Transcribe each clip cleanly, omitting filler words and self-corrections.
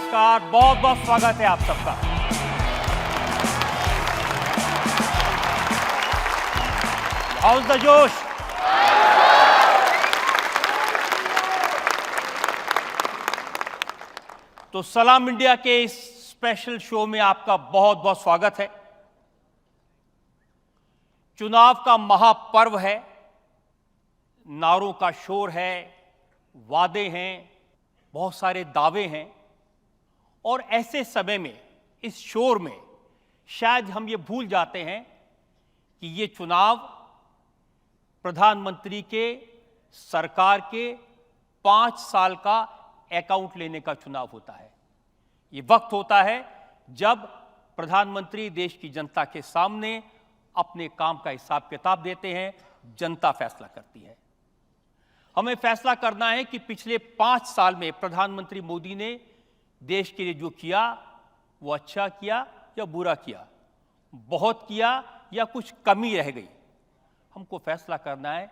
नमस्कार, बहुत बहुत स्वागत है आप सबका। हाउस द जोश। तो सलाम इंडिया के इस स्पेशल शो में आपका बहुत बहुत स्वागत है। चुनाव का महापर्व है, नारों का शोर है, वादे हैं, बहुत सारे दावे हैं और ऐसे समय में, इस शोर में शायद हम ये भूल जाते हैं कि ये चुनाव प्रधानमंत्री के सरकार के 5 साल का अकाउंट लेने का चुनाव होता है। ये वक्त होता है जब प्रधानमंत्री देश की जनता के सामने अपने काम का हिसाब किताब देते हैं, जनता फैसला करती है। हमें फैसला करना है कि पिछले 5 साल में प्रधानमंत्री मोदी ने देश के लिए जो किया वो अच्छा किया या बुरा किया, बहुत किया या कुछ कमी रह गई। हमको फैसला करना है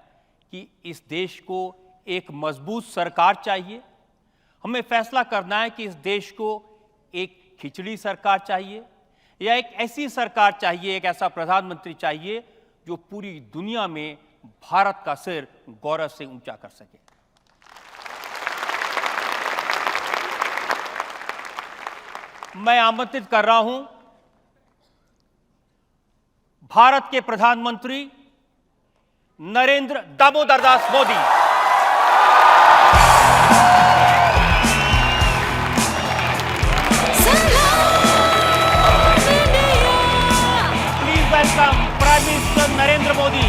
कि इस देश को एक मजबूत सरकार चाहिए। हमें फैसला करना है कि इस देश को एक खिचड़ी सरकार चाहिए या एक ऐसी सरकार चाहिए, एक ऐसा प्रधानमंत्री चाहिए जो पूरी दुनिया में भारत का सिर गौरव से ऊंचा कर सके। मैं आमंत्रित कर रहा हूं भारत के प्रधानमंत्री Narendra Damodar Das Modi. Please welcome prime minister Narendra Modi.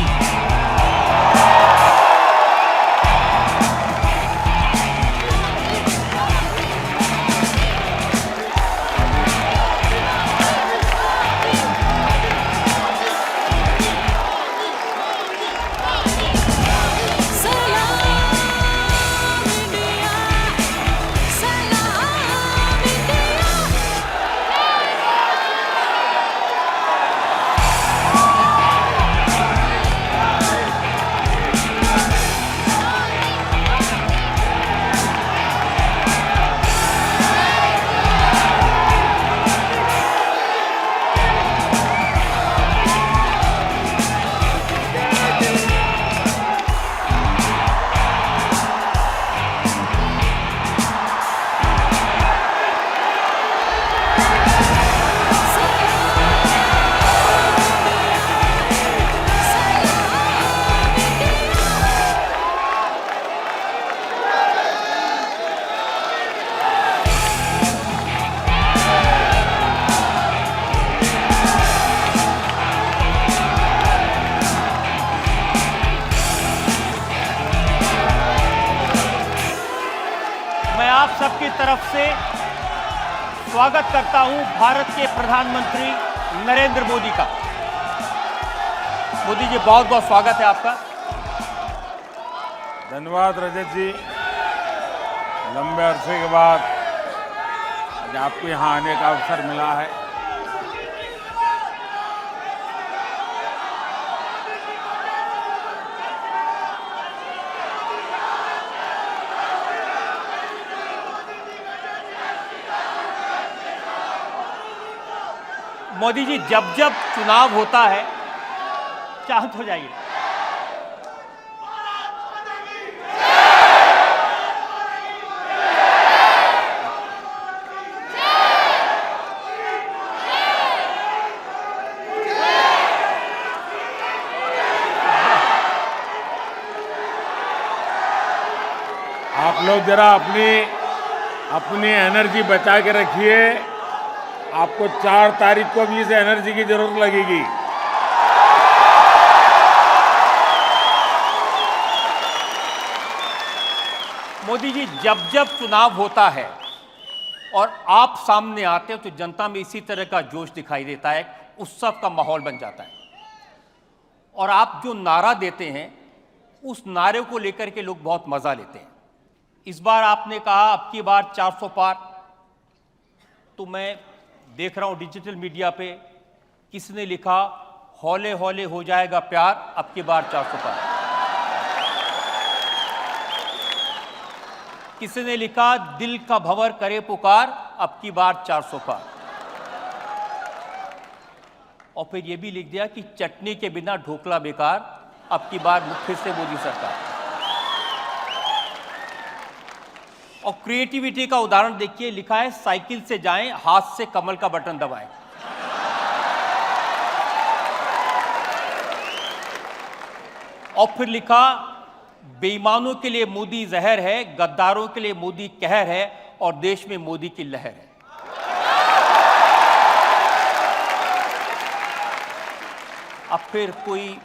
आप सबकी तरफ से स्वागत करता हूं भारत के प्रधानमंत्री नरेंद्र मोदी का। मोदी जी, बहुत बहुत स्वागत है आपका। धन्यवाद रजत जी। लंबे अरसे के बाद आज आपको यहाँ आने का अवसर मिला है। मोदी जी, जब जब चुनाव होता है, शांत हो जाइए। आप लोग जरा अपनी एनर्जी बचा के रखिए। आपको 4 तारीख को भी इस एनर्जी की जरूरत लगेगी। मोदी जी, जब जब चुनाव होता है और आप सामने आते हो तो जनता में इसी तरह का जोश दिखाई देता है, उत्सव का माहौल बन जाता है। और आप जो नारा देते हैं, उस नारे को लेकर के लोग बहुत मजा लेते हैं। इस बार आपने कहा अब की बार 400 पार, तो मैं देख रहा हूं डिजिटल मीडिया पे किसने लिखा, हौले हौले हो जाएगा प्यार, अब की बार 400 पार। किसी ने लिखा दिल का भंवर करे पुकार, अब की बार 400 पार। और फिर यह भी लिख दिया कि चटनी के बिना ढोकला बेकार, अब की बार फिर से मोदी सरकार। और क्रिएटिविटी का उदाहरण देखिए, लिखा है साइकिल से जाएं, हाथ से कमल का बटन दबाएं। और फिर लिखा बेईमानों के लिए मोदी जहर है, गद्दारों के लिए मोदी कहर है, और देश में मोदी की लहर है। अब फिर कोई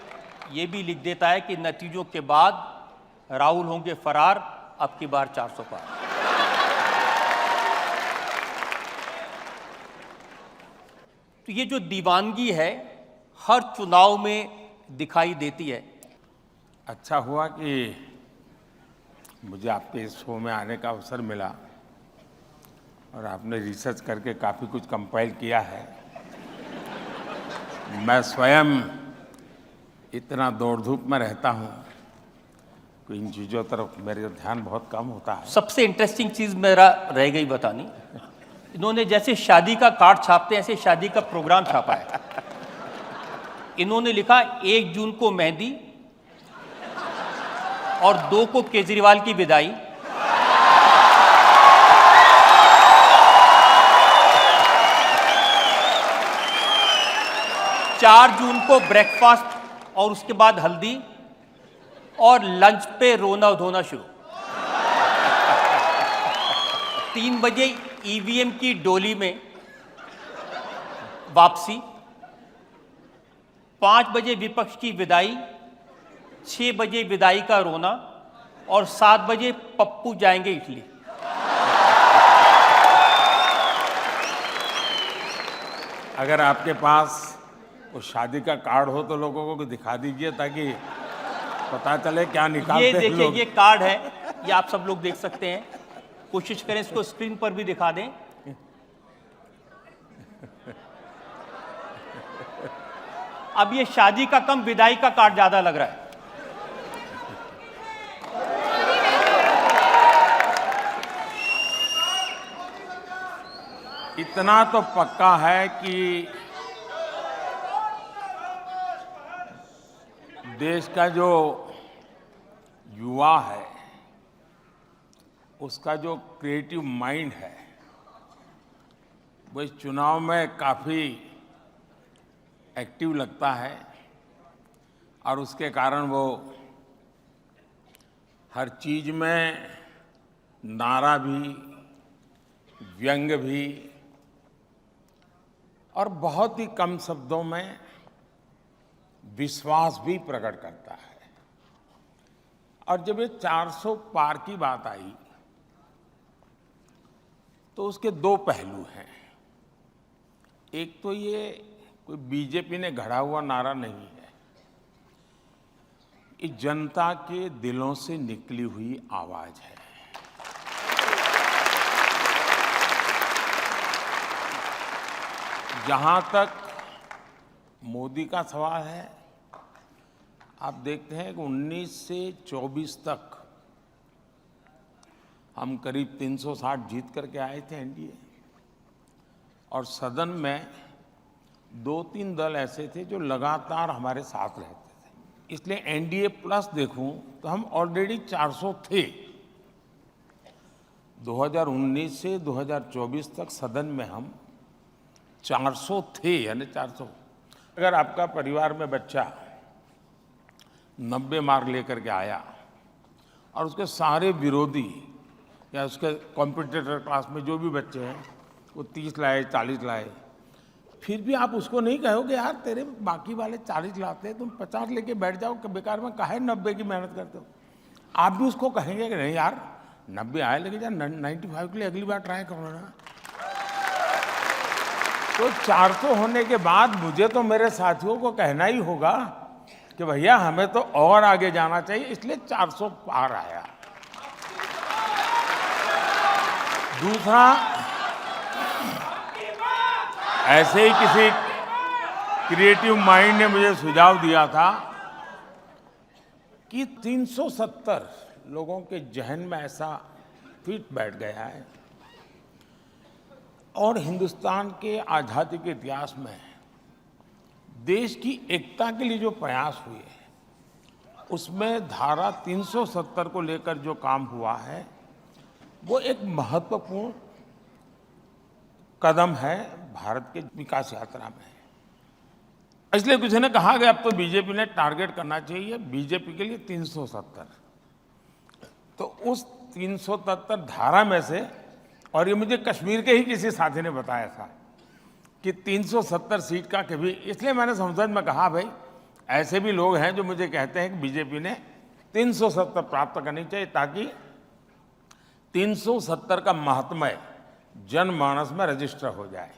ये भी लिख देता है कि नतीजों के बाद राहुल होंगे फरार, अब की बार 400 पार। तो ये जो दीवानगी है हर चुनाव में दिखाई देती है। अच्छा हुआ कि मुझे आपके इस शो में आने का अवसर मिला और आपने रिसर्च करके काफ़ी कुछ कंपाइल किया है। मैं स्वयं इतना दौड़ धूप में रहता हूँ कि इन चीज़ों तरफ मेरा ध्यान बहुत कम होता है। सबसे इंटरेस्टिंग चीज़ मेरा रह गई बतानी, इन्होंने जैसे शादी का कार्ड छापते हैं ऐसे शादी का प्रोग्राम छापा है। इन्होंने लिखा 1 जून को मेहंदी और 2 को केजरीवाल की विदाई, 4 जून को ब्रेकफास्ट और उसके बाद हल्दी, और लंच पे रोना धोना शुरू। 3 बजे ईवीएम की डोली में वापसी, 5 बजे विपक्ष की विदाई, 6 बजे विदाई का रोना, और 7 बजे पप्पू जाएंगे इटली। अगर आपके पास वो शादी का कार्ड हो तो लोगों को दिखा दीजिए ताकि पता चले क्या निकालते ये हैं देखिए लोग। ये कार्ड है, ये आप सब लोग देख सकते हैं। कोशिश करें इसको स्क्रीन पर भी दिखा दें। अब ये शादी का कम विदाई का कार्ड ज्यादा लग रहा है। इतना तो पक्का है कि देश का जो युवा है उसका जो क्रिएटिव माइंड है वो इस चुनाव में काफ़ी एक्टिव लगता है, और उसके कारण वो हर चीज में नारा भी, व्यंग भी, और बहुत ही कम शब्दों में विश्वास भी प्रकट करता है। और जब ये 400 पार की बात आई तो उसके 2 पहलू हैं। एक तो ये कोई बीजेपी ने गढ़ा हुआ नारा नहीं है, ये जनता के दिलों से निकली हुई आवाज है। जहां तक मोदी का सवाल है, आप देखते हैं कि 19 से 24 तक हम करीब 360 जीत करके आए थे एनडीए, और सदन में 2-3 दल ऐसे थे जो लगातार हमारे साथ रहते थे। इसलिए एनडीए प्लस देखूं तो हम ऑलरेडी 400 थे। 2019 से 2024 तक सदन में हम 400 थे, यानी 400। अगर आपका परिवार में बच्चा 90 मार्क लेकर के आया और उसके सारे विरोधी या उसके कॉम्पिटिटर क्लास में जो भी बच्चे हैं वो 30 लाए, 40 लाए, फिर भी आप उसको नहीं कहोगे यार तेरे बाकी वाले 40 लाते हैं, तुम 50 लेके बैठ जाओ कि बेकार में काहे 90 की मेहनत करते हो। आप भी उसको कहेंगे कि नहीं यार 90 आए लेकिन यार 95 के लिए अगली बार ट्राई करो ना। तो 400 होने के बाद मुझे तो मेरे साथियों को कहना ही होगा कि भैया हमें तो और आगे जाना चाहिए, इसलिए 400 पार आया। दूसरा, ऐसे ही किसी क्रिएटिव माइंड ने मुझे सुझाव दिया था कि 370 लोगों के जहन में ऐसा फिट बैठ गया है। और हिंदुस्तान के आज़ादी के इतिहास में देश की एकता के लिए जो प्रयास हुए उसमें धारा 370 को लेकर जो काम हुआ है वो एक महत्वपूर्ण कदम है भारत के विकास यात्रा में। इसलिए किसी ने कहा कि अब तो बीजेपी ने टारगेट करना चाहिए बीजेपी के लिए 370। तो उस 370 धारा में से, और ये मुझे कश्मीर के ही किसी साथी ने बताया था कि 370 सीट का कभी, इसलिए मैंने संसद में कहा भाई ऐसे भी लोग हैं जो मुझे कहते हैं कि बीजेपी ने 370 प्राप्त करनी चाहिए ताकि 370 का महात्म्य जनमानस में रजिस्टर हो जाए।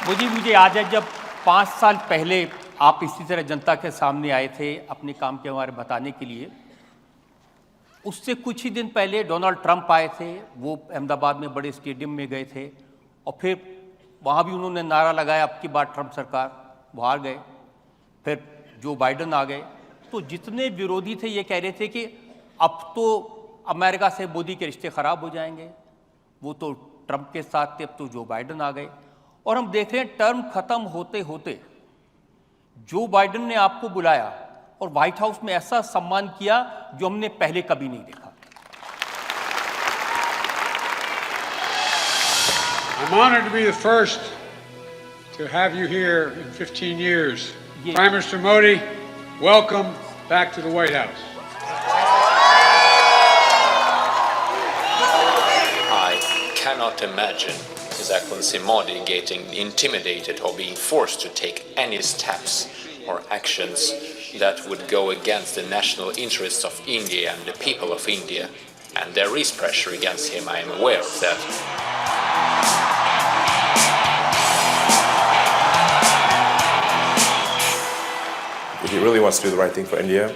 मुझे याद है जब 5 साल पहले आप इसी तरह जनता के सामने आए थे अपने काम के बारे में बताने के लिए। उससे कुछ ही दिन पहले डोनाल्ड ट्रंप आए थे, वो अहमदाबाद में बड़े स्टेडियम में गए थे और फिर वहाँ भी उन्होंने नारा लगाया अब की बार ट्रंप सरकार, बाहर गए। फिर जो बाइडन आ गए। तो जितने विरोधी थे ये कह रहे थे कि अब तो अमेरिका से मोदी के रिश्ते खराब हो जाएंगे, वो तो ट्रंप के साथ थे, अब तो जो बाइडन आ गए। और हम देख रहे हैं टर्म खत्म होते होते जो बाइडन ने आपको बुलाया और व्हाइट हाउस में ऐसा सम्मान किया जो हमने पहले कभी नहीं देखा। I'm honored to be the first to have you here in 15 years. Prime Minister Modi, welcome back to the White House. I cannot imagine His Excellency Modi getting intimidated or being forced to take any steps or actions that would go against the national interests of India and the people of India. And there is pressure against him, I am aware of that. He really wants to do the right thing for India.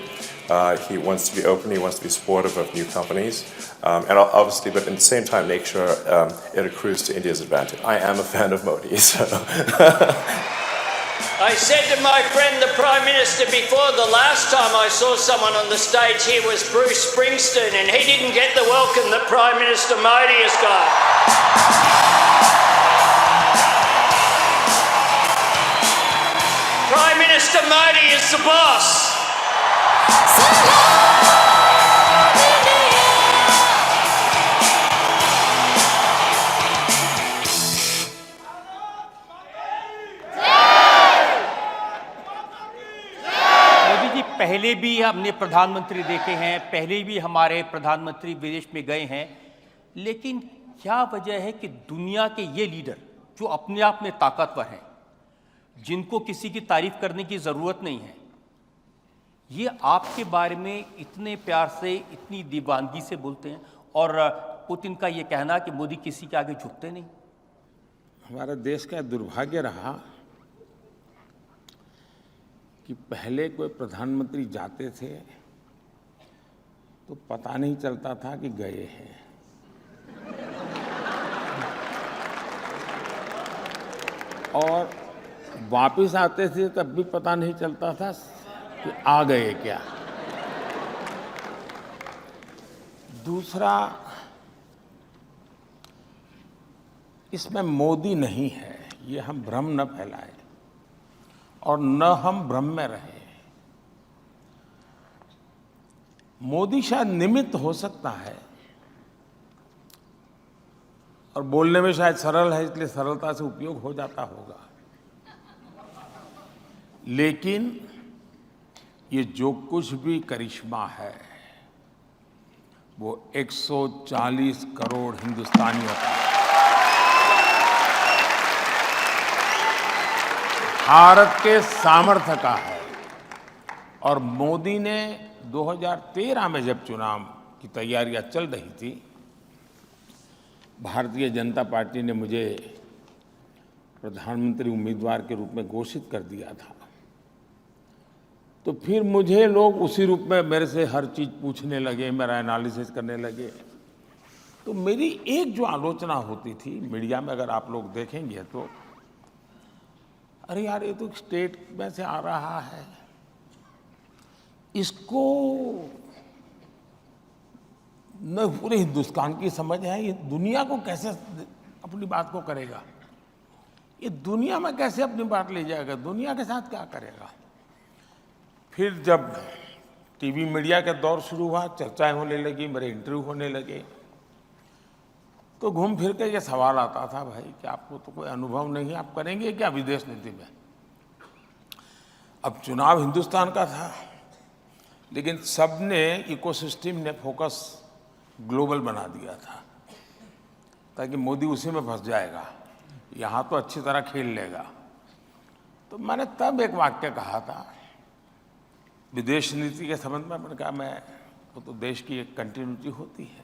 He wants to be open, he wants to be supportive of new companies, and obviously, but at the same time, make sure it accrues to India's advantage. I am a fan of Modi, so. I said to my friend, the Prime Minister, before the last time I saw someone on the stage here was Bruce Springsteen, and he didn't get the welcome that Prime Minister Modi has got. Prime Minister Modi is the boss. पहले भी हमने प्रधानमंत्री देखे हैं, पहले भी हमारे प्रधानमंत्री विदेश में गए हैं, लेकिन क्या वजह है कि दुनिया के ये लीडर जो अपने आप में ताकतवर हैं, जिनको किसी की तारीफ करने की ज़रूरत नहीं है, ये आपके बारे में इतने प्यार से, इतनी दीवानगी से बोलते हैं। और पुतिन का ये कहना कि मोदी किसी के आगे झुकते नहीं। हमारे देश का दुर्भाग्य रहा कि पहले कोई प्रधानमंत्री जाते थे तो पता नहीं चलता था कि गए हैं, और वापस आते थे तब भी पता नहीं चलता था कि आ गए क्या। दूसरा, इसमें मोदी नहीं है, ये हम भ्रम न फैलाएं और न हम भ्रम में रहें। मोदी शायद निमित्त हो सकता है और बोलने में शायद सरल है, इसलिए सरलता से उपयोग हो जाता होगा, लेकिन ये जो कुछ भी करिश्मा है वो 140 करोड़ हिंदुस्तानियों का, भारत के सामर्थ्य का है। और मोदी ने 2013 में जब चुनाव की तैयारियां चल रही थी, भारतीय जनता पार्टी ने मुझे प्रधानमंत्री उम्मीदवार के रूप में घोषित कर दिया था, तो फिर मुझे लोग उसी रूप में मेरे से हर चीज़ पूछने लगे, मेरा एनालिसिस करने लगे। तो मेरी एक जो आलोचना होती थी मीडिया में, अगर आप लोग देखेंगे तो, अरे यार ये तो स्टेट में से आ रहा है, इसको न पूरे हिंदुस्तान की समझ है, ये दुनिया को कैसे अपनी बात को करेगा, ये दुनिया में कैसे अपनी बात ले जाएगा, दुनिया के साथ क्या करेगा। फिर जब टीवी मीडिया का दौर शुरू हुआ, चर्चाएं होने लगी, मेरे इंटरव्यू होने लगे, तो घूम फिर के ये सवाल आता था, भाई कि आपको तो कोई अनुभव नहीं, आप करेंगे क्या विदेश नीति में। अब चुनाव हिंदुस्तान का था, लेकिन सबने इकोसिस्टम ने फोकस ग्लोबल बना दिया था, ताकि मोदी उसी में फंस जाएगा, यहाँ तो अच्छी तरह खेल लेगा। तो मैंने तब एक वाक्य कहा था विदेश नीति के संबंध में, मैंने कहा वो तो देश की एक कंटिन्यूटी होती है,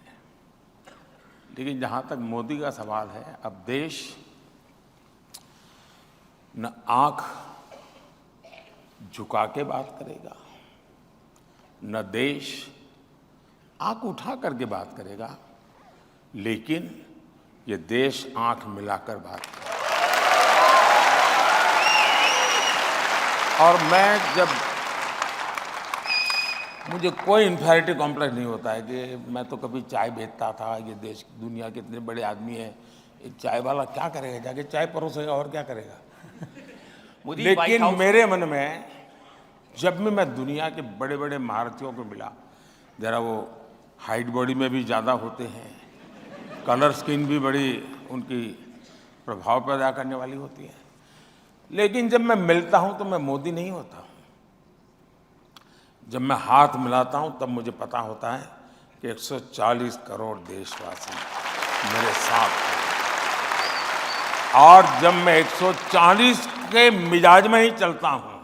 लेकिन जहाँ तक मोदी का सवाल है, अब देश न आंख झुका के बात करेगा, न देश आंख उठा करके बात करेगा, लेकिन ये देश आंख मिलाकर बात करेगा। और मुझे कोई इन्फेरिटी कॉम्प्लेक्स नहीं होता है कि मैं तो कभी चाय बेचता था, ये देश दुनिया के इतने बड़े आदमी है, एक चाय वाला क्या करेगा, जाके चाय परोसेगा और क्या करेगा। लेकिन मेरे मन में जब भी मैं दुनिया के बड़े बड़े महारथियों को मिला, जरा वो हाइट बॉडी में भी ज़्यादा होते हैं, कलर स्किन भी बड़ी उनकी प्रभाव पैदा करने वाली होती है, लेकिन जब मैं मिलता हूं तो मैं मोदी नहीं होता हूं। जब मैं हाथ मिलाता हूं तब मुझे पता होता है कि 140 करोड़ देशवासी मेरे साथ हैं, और जब मैं 140 के मिजाज में ही चलता हूं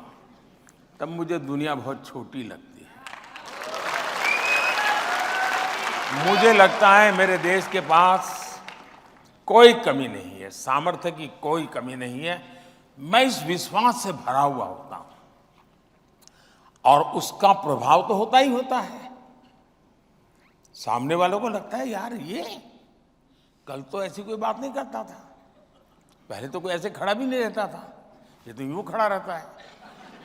तब मुझे दुनिया बहुत छोटी लगती है। मुझे लगता है मेरे देश के पास कोई कमी नहीं है, सामर्थ्य की कोई कमी नहीं है। मैं इस विश्वास से भरा हुआ होता हूं, और उसका प्रभाव तो होता ही होता है। सामने वालों को लगता है यार ये कल तो ऐसी कोई बात नहीं करता था, पहले तो कोई ऐसे खड़ा भी नहीं रहता था, ये तो यूं खड़ा रहता है।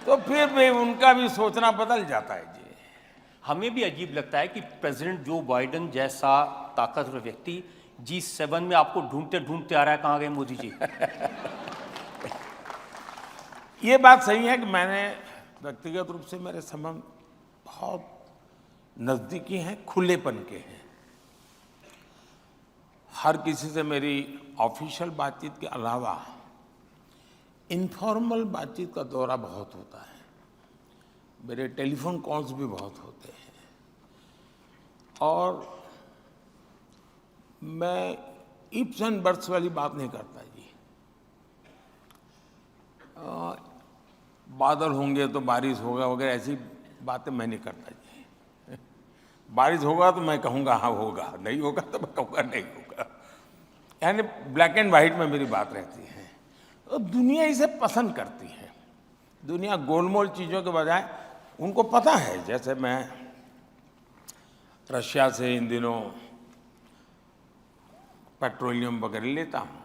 तो फिर भी उनका भी सोचना बदल जाता है जी। हमें भी अजीब लगता है कि प्रेसिडेंट जो बाइडेन जैसा ताकतवर व्यक्ति G7 में आपको ढूंढते ढूंढते आ रहा है, कहाँ गए मोदी जी। ये बात सही है कि मैंने व्यक्तिगत रूप से मेरे संबंध बहुत नजदीकी हैं, खुलेपन के हैं। हर किसी से मेरी ऑफिशियल बातचीत के अलावा इनफॉर्मल बातचीत का दौरा बहुत होता है, मेरे टेलीफोन कॉल्स भी बहुत होते हैं, और मैं इफ्स एंड बट्स वाली बात नहीं करता जी। बादल होंगे तो बारिश होगा वगैरह ऐसी बातें मैं नहीं करता जी। बारिश होगा तो मैं कहूँगा हाँ होगा, नहीं होगा तो मैं कहूँगा नहीं होगा, यानी ब्लैक एंड वाइट में मेरी बात रहती है। तो दुनिया इसे पसंद करती है, दुनिया गोलमोल चीज़ों के बजाय उनको पता है। जैसे मैं रशिया से इन दिनों पेट्रोलियम वगैरह लेता हूँ,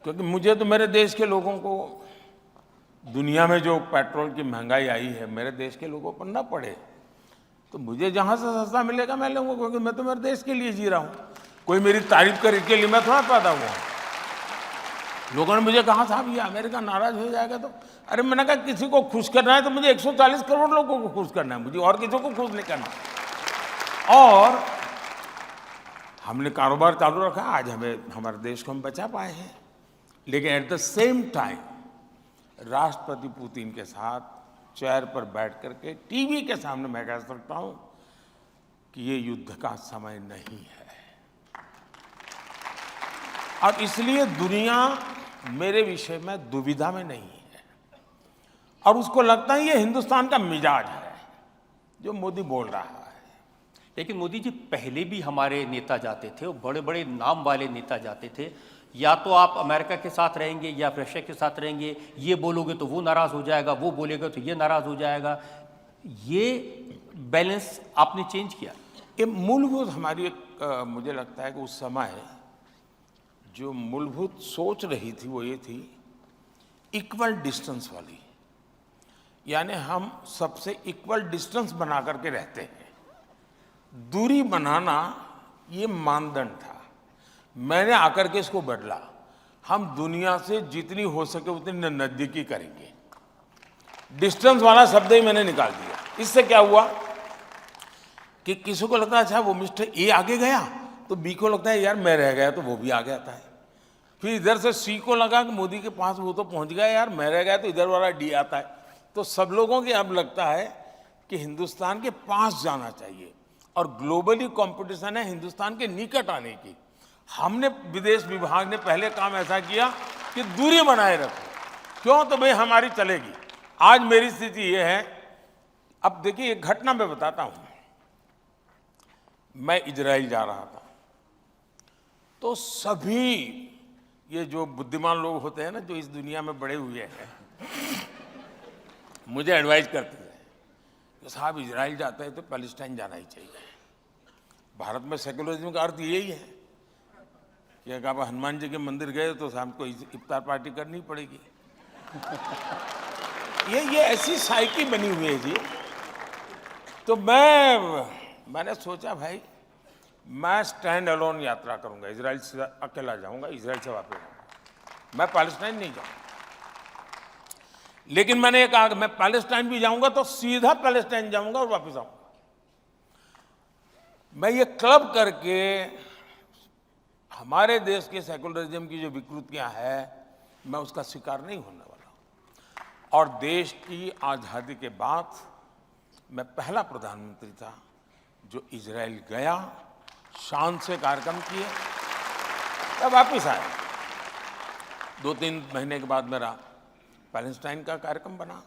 क्योंकि मुझे तो मेरे देश के लोगों को, दुनिया में जो पेट्रोल की महंगाई आई है मेरे देश के लोगों पर न पड़े, तो मुझे जहाँ से सस्ता मिलेगा मैं लूँगा, क्योंकि मैं तो मेरे देश के लिए जी रहा हूँ। कोई मेरी तारीफ करे के लिए मैं थोड़ा पैदा हुआ। लोगों ने मुझे कहा साहब ये अमेरिका नाराज हो जाएगा, तो अरे मैंने कहा किसी को खुश करना है तो मुझे 140 करोड़ लोगों को खुश करना है, मुझे और किसी को खुश नहीं करना। और हमने कारोबार चालू रखा, आज हमारे देश को हम बचा पाए हैं। लेकिन एट द सेम टाइम राष्ट्रपति पुतिन के साथ चेयर पर बैठ करके टीवी के सामने मैं कह सकता हूं कि ये युद्ध का समय नहीं है, और इसलिए दुनिया मेरे विषय में दुविधा में नहीं है, और उसको लगता है ये हिंदुस्तान का मिजाज है जो मोदी बोल रहा है। लेकिन मोदी जी पहले भी हमारे नेता जाते थे, वो बड़े बड़े नाम वाले नेता जाते थे, या तो आप अमेरिका के साथ रहेंगे या रशिया के साथ रहेंगे, ये बोलोगे तो वो नाराज हो जाएगा, वो बोलेगा तो ये नाराज हो जाएगा। ये बैलेंस आपने चेंज किया। ये मूलभूत हमारी एक मुझे लगता है कि उस समय जो मूलभूत सोच रही थी वो ये थी इक्वल डिस्टेंस वाली, यानी हम सबसे इक्वल डिस्टेंस बना करके रहते हैं। दूरी बनाना ये मानदंड था। मैंने आकर के इसको बदला। हम दुनिया से जितनी हो सके उतनी नजदीकी करेंगे। डिस्टेंस वाला शब्द ही मैंने निकाल दिया। इससे क्या हुआ कि किसी को लगता है अच्छा वो मिस्टर ए आगे गया, तो बी को लगता है यार मैं रह गया तो वो भी आगे आता है। फिर इधर से सी को लगा कि मोदी के पास वो तो पहुंच गया, यार मैं रह गया तो इधर वाला डी आता है। तो सब लोगों को अब लगता है कि हिंदुस्तान के पास जाना चाहिए और ग्लोबली कंपटीशन है हिंदुस्तान के निकट आने की। हमने विदेश विभाग ने पहले काम ऐसा किया कि दूरी बनाए रखो। क्यों? तो भाई हमारी चलेगी। आज मेरी स्थिति ये है, अब देखिए एक घटना मैं बताता हूं। मैं इजराइल जा रहा था तो सभी ये जो बुद्धिमान लोग होते हैं ना, जो इस दुनिया में बड़े हुए हैं, मुझे एडवाइस करते थे कि साहब इजराइल जाते हैं तो पैलेस्टाइन जाना ही चाहिए। भारत में सेकुलरिज्म का अर्थ यही है कि अगर आप हनुमान जी के मंदिर गए तो शाम को इफ्तार पार्टी करनी पड़ेगी। ये ऐसी साइकी बनी हुई है जी। तो मैंने सोचा भाई मैं स्टैंड अलोन यात्रा करूंगा, इजराइल से अकेला जाऊंगा, इजराइल से वापस आऊंगा, मैं पैलेस्टाइन नहीं जाऊंगा। लेकिन मैंने ये कहा कि मैं पैलेस्टाइन भी जाऊंगा तो सीधा पैलेस्टाइन जाऊंगा और वापस आऊंगा। मैं ये क्लब करके हमारे देश के सेकुलरिज्म की जो विकृतियां हैं मैं उसका शिकार नहीं होने वाला। और देश की आजादी के बाद मैं पहला प्रधानमंत्री था जो इजराइल गया, शान से कार्यक्रम किए, तब वापिस आया। 2-3 महीने के बाद मेरा पैलेस्टाइन का कार्यक्रम बना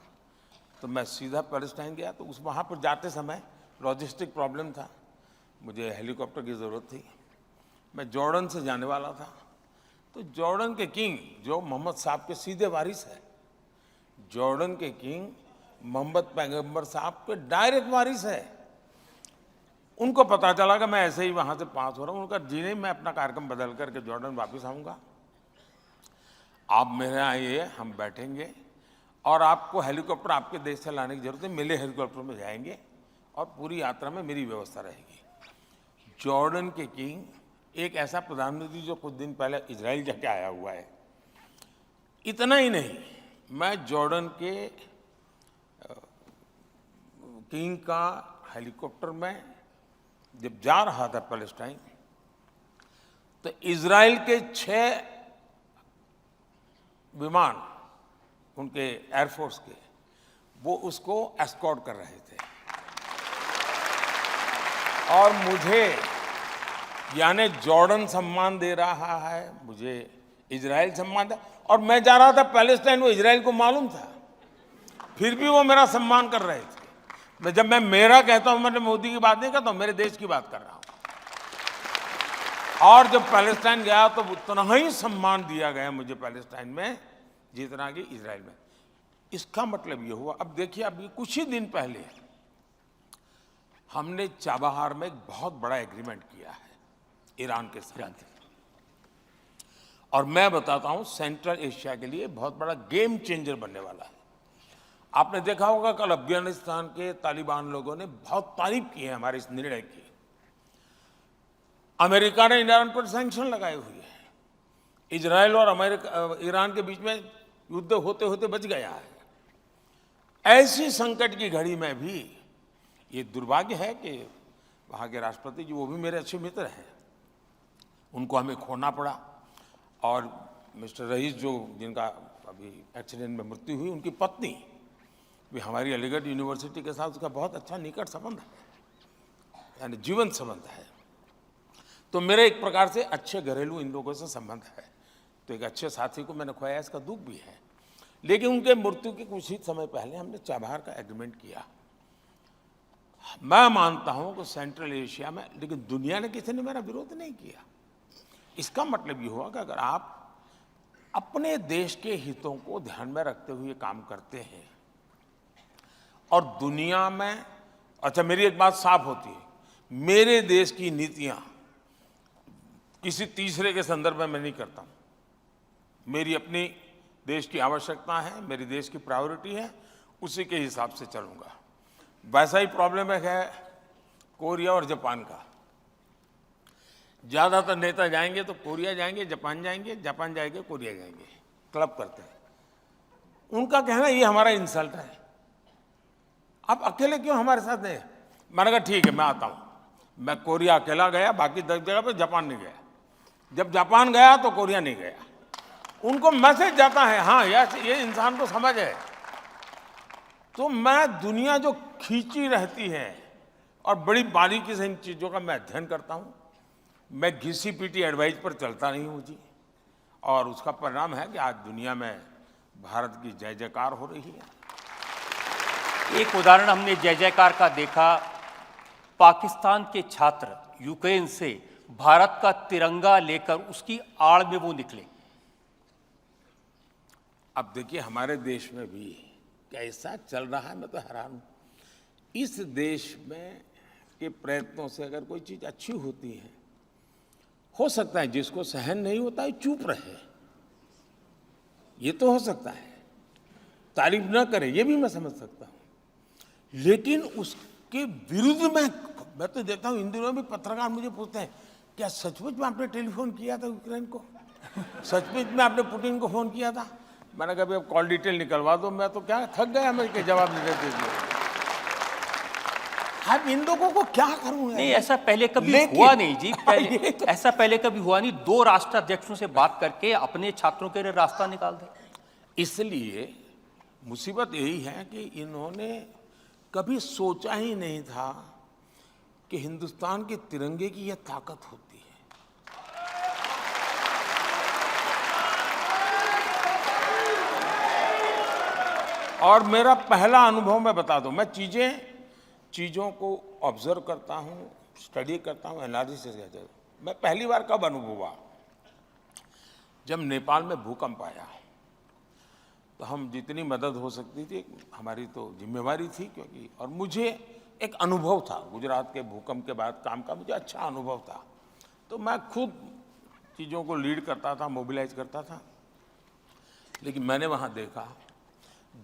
तो मैं सीधा पैलेस्टाइन गया। तो वहाँ पर जाते समय लॉजिस्टिक प्रॉब्लम था, मुझे हेलीकॉप्टर की ज़रूरत थी। मैं जॉर्डन से जाने वाला था तो जॉर्डन के किंग जो मोहम्मद साहब के सीधे वारिस है, जॉर्डन के किंग मोहम्मद पैगंबर साहब के डायरेक्ट वारिस है, उनको पता चला कि मैं ऐसे ही वहाँ से पास हो रहा हूँ। उनका जी नहीं, मैं अपना कार्यक्रम बदल करके जॉर्डन वापस आऊँगा, आप मेरे आइए, हम बैठेंगे और आपको हेलीकॉप्टर आपके देश से लाने की जरूरत है, मेरे हेलीकॉप्टर में जाएंगे और पूरी यात्रा में मेरी व्यवस्था रहेगी। जॉर्डन के किंग एक ऐसा प्रधानमंत्री जो कुछ दिन पहले इजराइल जाके आया हुआ है। इतना ही नहीं, मैं जॉर्डन के किंग का हेलीकॉप्टर में जब जा रहा था पैलेस्टाइन तो इजराइल के 6 विमान उनके एयरफोर्स के वो उसको एस्कॉर्ट कर रहे थे और मुझे यानी जॉर्डन सम्मान दे रहा है, मुझे इजराइल सम्मान दे, और मैं जा रहा था पैलेस्टाइन, वो इजराइल को मालूम था, फिर भी वो मेरा सम्मान कर रहे थे। जब मैं मेरा कहता हूं, मैंने मोदी की बात नहीं करता हूं, मेरे देश की बात कर रहा हूं। और जब पैलेस्टाइन गया तो उतना ही सम्मान दिया गया मुझे पैलेस्टाइन में जितना कि इजराइल में। इसका मतलब ये हुआ, अब देखिए अभी कुछ ही दिन पहले हमने चाबहार में एक बहुत बड़ा एग्रीमेंट किया है ईरान के साथ, और मैं बताता हूं सेंट्रल एशिया के लिए बहुत बड़ा गेम चेंजर बनने वाला है। आपने देखा होगा कल अफगानिस्तान के तालिबान लोगों ने बहुत तारीफ की है हमारे इस निर्णय की। अमेरिका ने ईरान पर सैंक्शन लगाए हुए हैं, इजराइल और ईरान के बीच में युद्ध होते होते बच गया है। ऐसी संकट की घड़ी में भी ये दुर्भाग्य है कि वहाँ के राष्ट्रपति जी, वो भी मेरे अच्छे मित्र हैं, उनको हमें खोना पड़ा। और मिस्टर रईस जो जिनका अभी एक्सीडेंट में मृत्यु हुई, उनकी पत्नी भी हमारी अलीगढ़ यूनिवर्सिटी के साथ उसका बहुत अच्छा निकट संबंध है, यानी जीवन संबंध है। तो मेरे एक प्रकार से अच्छे घरेलू इन लोगों से संबंध है। तो एक अच्छे साथी को मैंने खोया, इसका दुख भी है। लेकिन उनके मृत्यु के कुछ ही समय पहले हमने चाबहार का एग्रीमेंट किया। मैं मानता हूं कि सेंट्रल एशिया में, लेकिन दुनिया ने किसी ने मेरा विरोध नहीं किया। इसका मतलब ये हुआ कि अगर आप अपने देश के हितों को ध्यान में रखते हुए काम करते हैं और दुनिया में, अच्छा मेरी एक बात साफ होती है, मेरे देश की नीतियां किसी तीसरे के संदर्भ में मैं नहीं करता हूं। मेरी अपनी देश की आवश्यकता है, मेरी देश की प्रायोरिटी है, उसी के हिसाब से चलूंगा। वैसा ही प्रॉब्लम है कोरिया और जापान का। ज्यादातर नेता जाएंगे तो कोरिया जाएंगे, जापान जाएंगे, जापान जाएंगे, कोरिया जाएंगे, क्लब करते हैं। उनका कहना ये हमारा इंसल्ट है, आप अकेले क्यों हमारे साथ नहीं? मैंने कहा ठीक है मैं आता हूं। मैं कोरिया अकेला गया, बाकी 10 जगह पे जापान नहीं गया। जब जापान गया तो कोरिया नहीं गया। उनको मैसेज जाता है, हाँ ये इंसान को समझ है। तो मैं दुनिया जो खींची रहती है और बड़ी बारीकी से इन चीज़ों का मैं अध्ययन करता हूँ। मैं घिसी पीटी एडवाइस पर चलता नहीं हूँ जी, और उसका परिणाम है कि आज दुनिया में भारत की जय जयकार हो रही है। एक उदाहरण हमने जय जयकार का देखा, पाकिस्तान के छात्र यूक्रेन से भारत का तिरंगा लेकर उसकी आड़ में वो निकले। अब देखिए हमारे देश में भी कैसा चल रहा है, मैं तो हैरान हूं। इस देश में के प्रयत्नों से अगर कोई चीज अच्छी होती है, हो सकता है जिसको सहन नहीं होता है चुप रहे, ये तो हो सकता है, तारीफ न करे ये भी मैं समझ सकता हूं। लेकिन उसके विरुद्ध मैं तो देखता हूं इन दिनों भी पत्रकार मुझे पूछते हैं, क्या सचमुच में आपने टेलीफोन किया था यूक्रेन को? सचमुच में आपने पुतिन को फोन किया था? मैंने कहा अब कॉल डिटेल निकलवा दो, मैं तो क्या थक गया मैं के जवाब नहीं देते हुए। अब इन लोगों को क्या करूं? नहीं, ऐसा पहले कभी हुआ नहीं जी, पहले ऐसा पहले कभी हुआ नहीं। 2 राष्ट्राध्यक्षों से बात करके अपने छात्रों के लिए रास्ता निकाल दे। इसलिए मुसीबत यही है कि इन्होंने कभी सोचा ही नहीं था कि हिंदुस्तान के तिरंगे की यह ताकत होती है। और मेरा पहला अनुभव मैं बता दूं, मैं चीज़ों को ऑब्जर्व करता हूं, स्टडी करता हूं, एनालिसिस करता हूं। मैं पहली बार कब अनुभव हुआ, जब नेपाल में भूकंप आया, तो हम जितनी मदद हो सकती थी हमारी तो जिम्मेवारी थी, क्योंकि और मुझे एक अनुभव था गुजरात के भूकंप के बाद काम का, मुझे अच्छा अनुभव था, तो मैं खुद चीज़ों को लीड करता था, मोबिलाइज करता था। लेकिन मैंने वहाँ देखा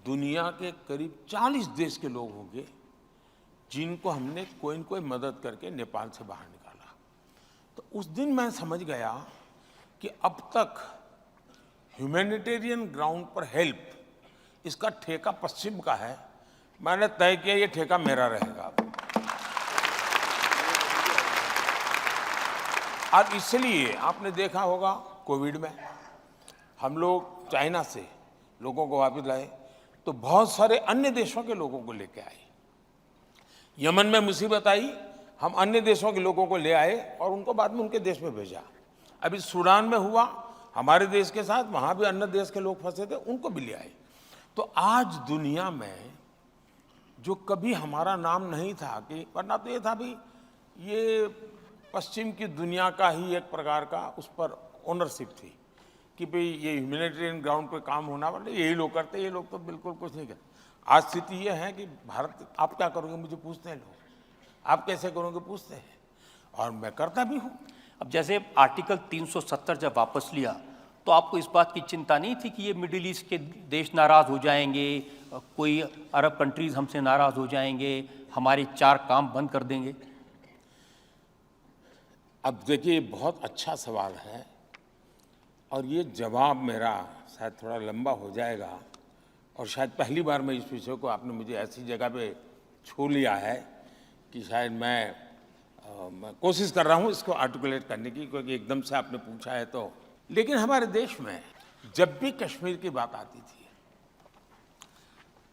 दुनिया के करीब 40 देश के लोग होंगे जिनको हमने कोई न कोई मदद करके नेपाल से बाहर निकाला। तो उस दिन मैं समझ गया कि अब तक ह्यूमैनिटेरियन ग्राउंड पर हेल्प, इसका ठेका पश्चिम का है। मैंने तय किया ये ठेका मेरा रहेगा। और इसलिए आपने देखा होगा कोविड में हम लोग चाइना से लोगों को वापस लाए, तो बहुत सारे अन्य देशों के लोगों को लेके आए। यमन में मुसीबत आई, हम अन्य देशों के लोगों को ले आए और उनको बाद में उनके देश में भेजा। अभी सूडान में हुआ हमारे देश के साथ, वहां भी अन्य देश के लोग फंसे थे, उनको भी ले आए। तो आज दुनिया में जो कभी हमारा नाम नहीं था, कि वरना तो ये था भी ये पश्चिम की दुनिया का ही एक प्रकार का उस पर ओनरशिप थी कि भाई ये ह्यूमैनिटेरियन ग्राउंड पे काम होना वाले यही लोग करते, ये लोग तो बिल्कुल कुछ नहीं करते। आज स्थिति ये है कि भारत, आप क्या करोगे मुझे पूछते हैं लोग, आप कैसे करोगे पूछते हैं, और मैं करता भी हूँ। अब जैसे आर्टिकल 370 जब वापस लिया, तो आपको इस बात की चिंता नहीं थी कि ये मिडिल ईस्ट के देश नाराज हो जाएंगे, कोई अरब कंट्रीज हमसे नाराज हो जाएंगे, हमारे 4 काम बंद कर देंगे? अब देखिए बहुत अच्छा सवाल है, और ये जवाब मेरा शायद थोड़ा लंबा हो जाएगा, और शायद पहली बार मैं इस विषय को आपने मुझे ऐसी जगह पे छू लिया है कि शायद मैं कोशिश कर रहा हूँ इसको आर्टिकुलेट करने की, क्योंकि एकदम से आपने पूछा है तो। लेकिन हमारे देश में जब भी कश्मीर की बात आती थी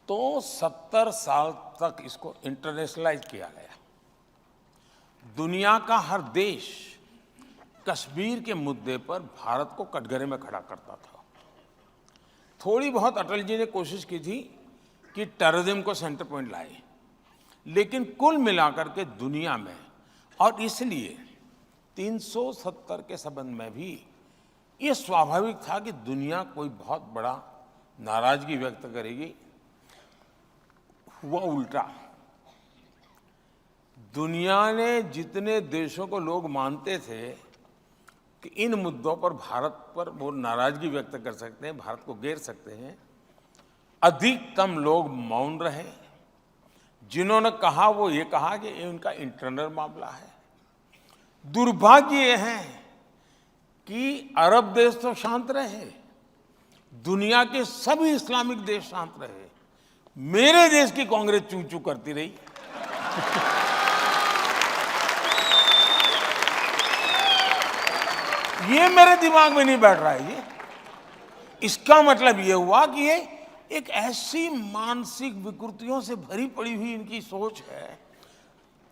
तो 70 साल तक इसको इंटरनेशनलाइज किया गया। दुनिया का हर देश कश्मीर के मुद्दे पर भारत को कटघरे में खड़ा करता था। थोड़ी बहुत अटल जी ने कोशिश की थी कि टेररिज्म को सेंटर पॉइंट लाए, लेकिन कुल मिलाकर के दुनिया में, और इसलिए 370 के संबंध में भी ये स्वाभाविक था कि दुनिया कोई बहुत बड़ा नाराजगी व्यक्त करेगी। हुआ उल्टा। दुनिया ने जितने देशों को लोग मानते थे कि इन मुद्दों पर भारत पर वो नाराजगी व्यक्त कर सकते हैं, भारत को घेर सकते हैं, अधिकतम लोग मौन रहे, जिन्होंने कहा वो ये कहा कि ये उनका इंटरनल मामला है। दुर्भाग्य ये है कि अरब देश तो शांत रहे, दुनिया के सभी इस्लामिक देश शांत रहे, मेरे देश की कांग्रेस चू चू करती रही। ये मेरे दिमाग में नहीं बैठ रहा है ये। इसका मतलब ये हुआ कि ये एक ऐसी मानसिक विकृतियों से भरी पड़ी हुई इनकी सोच है।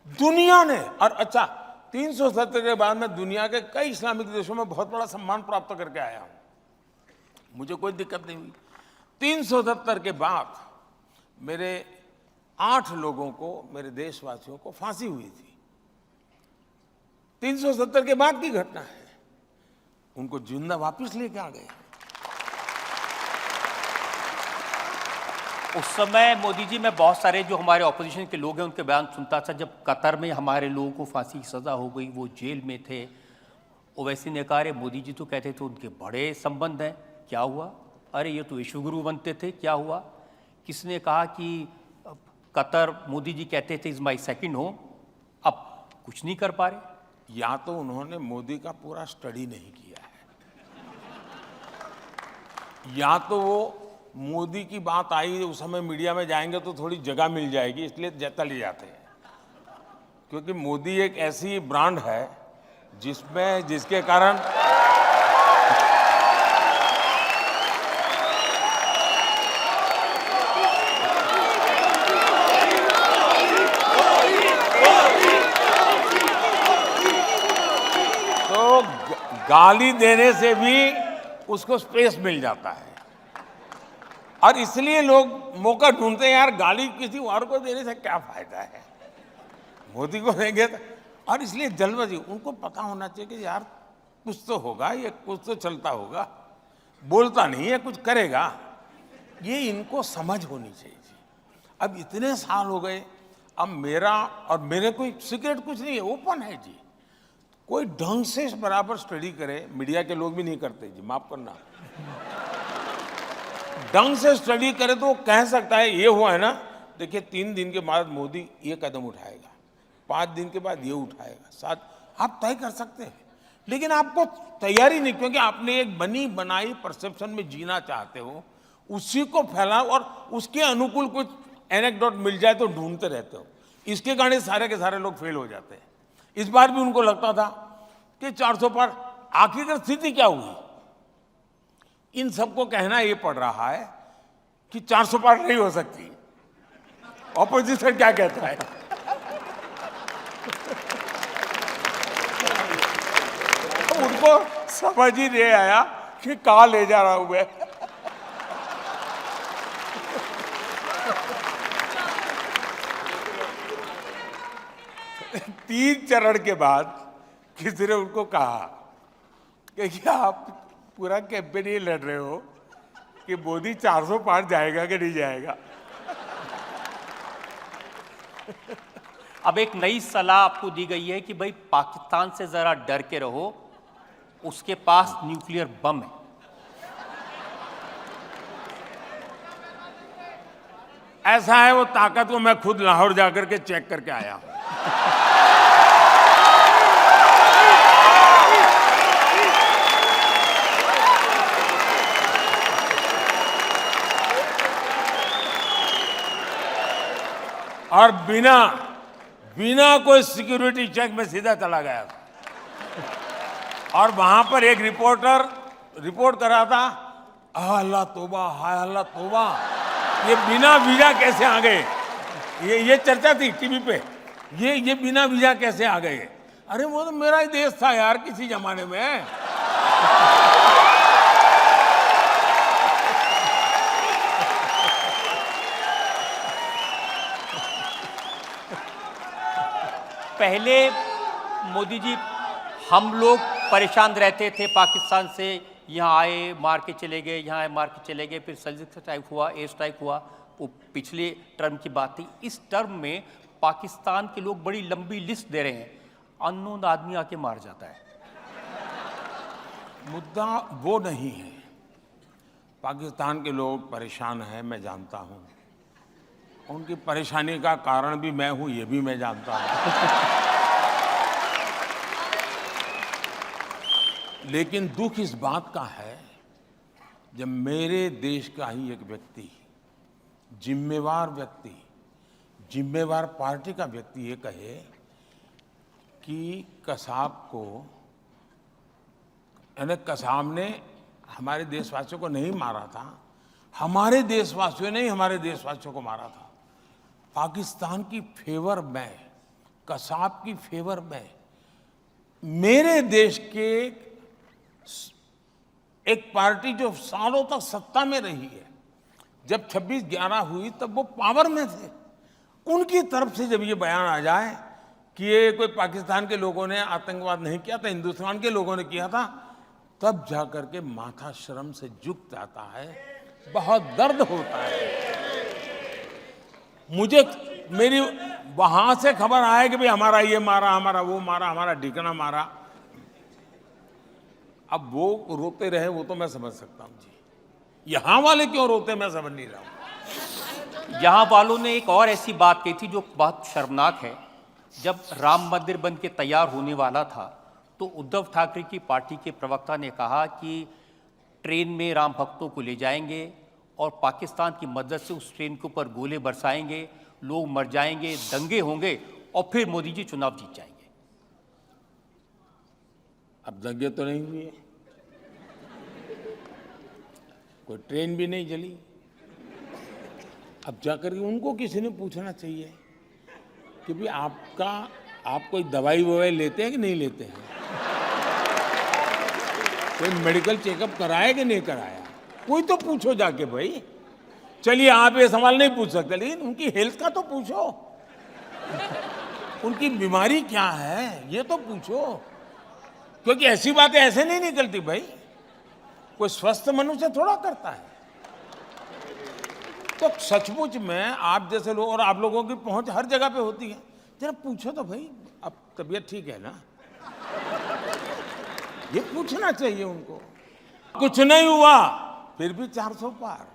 दुनिया ने, और अच्छा 370 के बाद मैं दुनिया के कई इस्लामिक देशों में बहुत बड़ा सम्मान प्राप्त करके आया हूं, मुझे कोई दिक्कत नहीं हुई। 370 के बाद मेरे 8 लोगों को, मेरे देशवासियों को फांसी हुई थी। 370 के बाद की घटना है, उनको जिंदा वापस लेके आ गए। उस समय मोदी जी, मैं बहुत सारे जो हमारे ऑपोजिशन के लोग हैं उनके बयान सुनता था। जब कतर में हमारे लोगों को फांसी की सज़ा हो गई, वो जेल में थे, ओवैसी ने कहा, अरे मोदी जी तो कहते थे उनके बड़े संबंध हैं, क्या हुआ? अरे ये तो विश्वगुरु बनते थे, क्या हुआ? किसने कहा कि कतर, मोदी जी कहते थे इज़ माई सेकेंड होम, अब कुछ नहीं कर पा रहे। या तो उन्होंने मोदी का पूरा स्टडी नहीं किया है, या तो वो मोदी की बात आई उस समय मीडिया में जाएंगे तो थोड़ी जगह मिल जाएगी इसलिए चले जाते हैं। क्योंकि मोदी एक ऐसी ब्रांड है जिसके कारण तो गाली देने से भी उसको स्पेस मिल जाता है, और इसलिए लोग मौका ढूंढते हैं, यार गाली किसी और को देने से क्या फायदा है, मोदी को देंगे तो। और इसलिए जल्दबाजी, उनको पता होना चाहिए कि यार कुछ तो होगा, ये कुछ तो चलता होगा, बोलता नहीं है, कुछ करेगा, ये इनको समझ होनी चाहिए। अब इतने साल हो गए, अब मेरा और मेरे कोई सीक्रेट कुछ नहीं है, ओपन है जी। कोई ढंग से इस बराबर स्टडी करे, मीडिया के लोग भी नहीं करते जी, माफ करना। ढंग से स्टडी करे तो वो कह सकता है ये हुआ है ना, देखिए 3 दिन के बाद मोदी ये कदम उठाएगा, 5 दिन के बाद ये उठाएगा, 7, आप तय कर सकते हैं। लेकिन आपको तैयारी नहीं, क्योंकि आपने एक बनी बनाई परसेप्शन में जीना चाहते हो, उसी को फैलाओ और उसके अनुकूल कुछ एनेक्डोट मिल जाए तो ढूंढते रहते हो। इसके कारण सारे के सारे लोग फेल हो जाते हैं। इस बार भी उनको लगता था कि 400 पार, आखिरकार स्थिति क्या हुई? इन सबको कहना ये पड़ रहा है कि 400 पार नहीं हो सकती। ऑपोजिशन क्या कहता है? उनको समझ ही नहीं आया कि कहां ले जा रहा हूं मैं। तीन चरण के बाद किसी ने उनको कहा कि क्या आप पूरा कैंपेन ये लड़ रहे हो कि मोदी 400 पार जाएगा कि नहीं जाएगा? अब एक नई सलाह आपको दी गई है कि भाई पाकिस्तान से जरा डर के रहो, उसके पास न्यूक्लियर बम है। ऐसा है, वो ताकत को मैं खुद लाहौर जाकर के चेक करके आया हूं। और बिना कोई सिक्योरिटी चेक में सीधा चला गया था। और वहां पर एक रिपोर्टर रिपोर्ट कर रहा था, अल्लाह तौबा, हाय अल्लाह तौबा, ये बिना वीजा कैसे आ गए? ये चर्चा थी टीवी पे, ये बिना वीजा कैसे आ गए? अरे वो तो मेरा ही देश था यार किसी जमाने में। पहले मोदी जी, हम लोग परेशान रहते थे पाकिस्तान से, यहाँ आए मार के चले गए, यहाँ आए मार के चले गए, फिर सर्जिकल स्ट्राइक हुआ, एयर स्ट्राइक हुआ, वो पिछले टर्म की बात थी। इस टर्म में पाकिस्तान के लोग बड़ी लंबी लिस्ट दे रहे हैं, अननोन आदमी आके मार जाता है। मुद्दा वो नहीं है। पाकिस्तान के लोग परेशान हैं, मैं जानता हूं, उनकी परेशानी का कारण भी मैं हूं, ये भी मैं जानता हूं। लेकिन दुख इस बात का है, जब मेरे देश का ही एक व्यक्ति, जिम्मेवार व्यक्ति, जिम्मेवार पार्टी का व्यक्ति ये कहे कि कसाब को, यानी कसाब ने हमारे देशवासियों को नहीं मारा था, हमारे देशवासियों ने ही हमारे देशवासियों को मारा था। पाकिस्तान की फेवर में, कसाब की फेवर में, मेरे देश के एक पार्टी जो सालों तक सत्ता में रही है, जब 26/11 हुई तब वो पावर में थे, उनकी तरफ से जब ये बयान आ जाए कि ये कोई पाकिस्तान के लोगों ने आतंकवाद नहीं किया था, हिंदुस्तान के लोगों ने किया था, तब जाकर के माथा शर्म से झुक जाता है, बहुत दर्द होता है। मुझे मेरी वहां से खबर आए कि भाई हमारा ये मारा, हमारा वो मारा, हमारा ठिकाना मारा। अब वो रोते रहे वो तो मैं समझ सकता हूं जी, यहां वाले क्यों रोते मैं समझ नहीं रहा हूं। यहाँ वालों ने एक और ऐसी बात कही थी जो बहुत शर्मनाक है। जब राम मंदिर बन के तैयार होने वाला था तो उद्धव ठाकरे की पार्टी के प्रवक्ता ने कहा कि ट्रेन में राम भक्तों को ले जाएंगे और पाकिस्तान की मदद से उस ट्रेन के ऊपर गोले बरसाएंगे, लोग मर जाएंगे, दंगे होंगे और फिर मोदी जी चुनाव जीत जाएंगे। अब दंगे तो नहीं हुए, कोई ट्रेन भी नहीं चली। अब जाकर के उनको किसी ने पूछना चाहिए कि भाई आप कोई दवाई ववाई लेते हैं कि नहीं लेते हैं, कोई मेडिकल चेकअप कराया कि नहीं कराया, कोई तो पूछो जाके भाई। चलिए आप ये सवाल नहीं पूछ सकते, लेकिन उनकी हेल्थ का तो पूछो, उनकी बीमारी क्या है ये तो पूछो, क्योंकि ऐसी बातें ऐसे नहीं निकलती भाई, कोई स्वस्थ मनुष्य थोड़ा करता है। तो सचमुच में आप जैसे लोग और आप लोगों की पहुंच हर जगह पे होती है, जरा पूछो तो भाई, अब तबीयत ठीक है ना, ये पूछना चाहिए उनको। कुछ नहीं हुआ फिर भी 400 पार।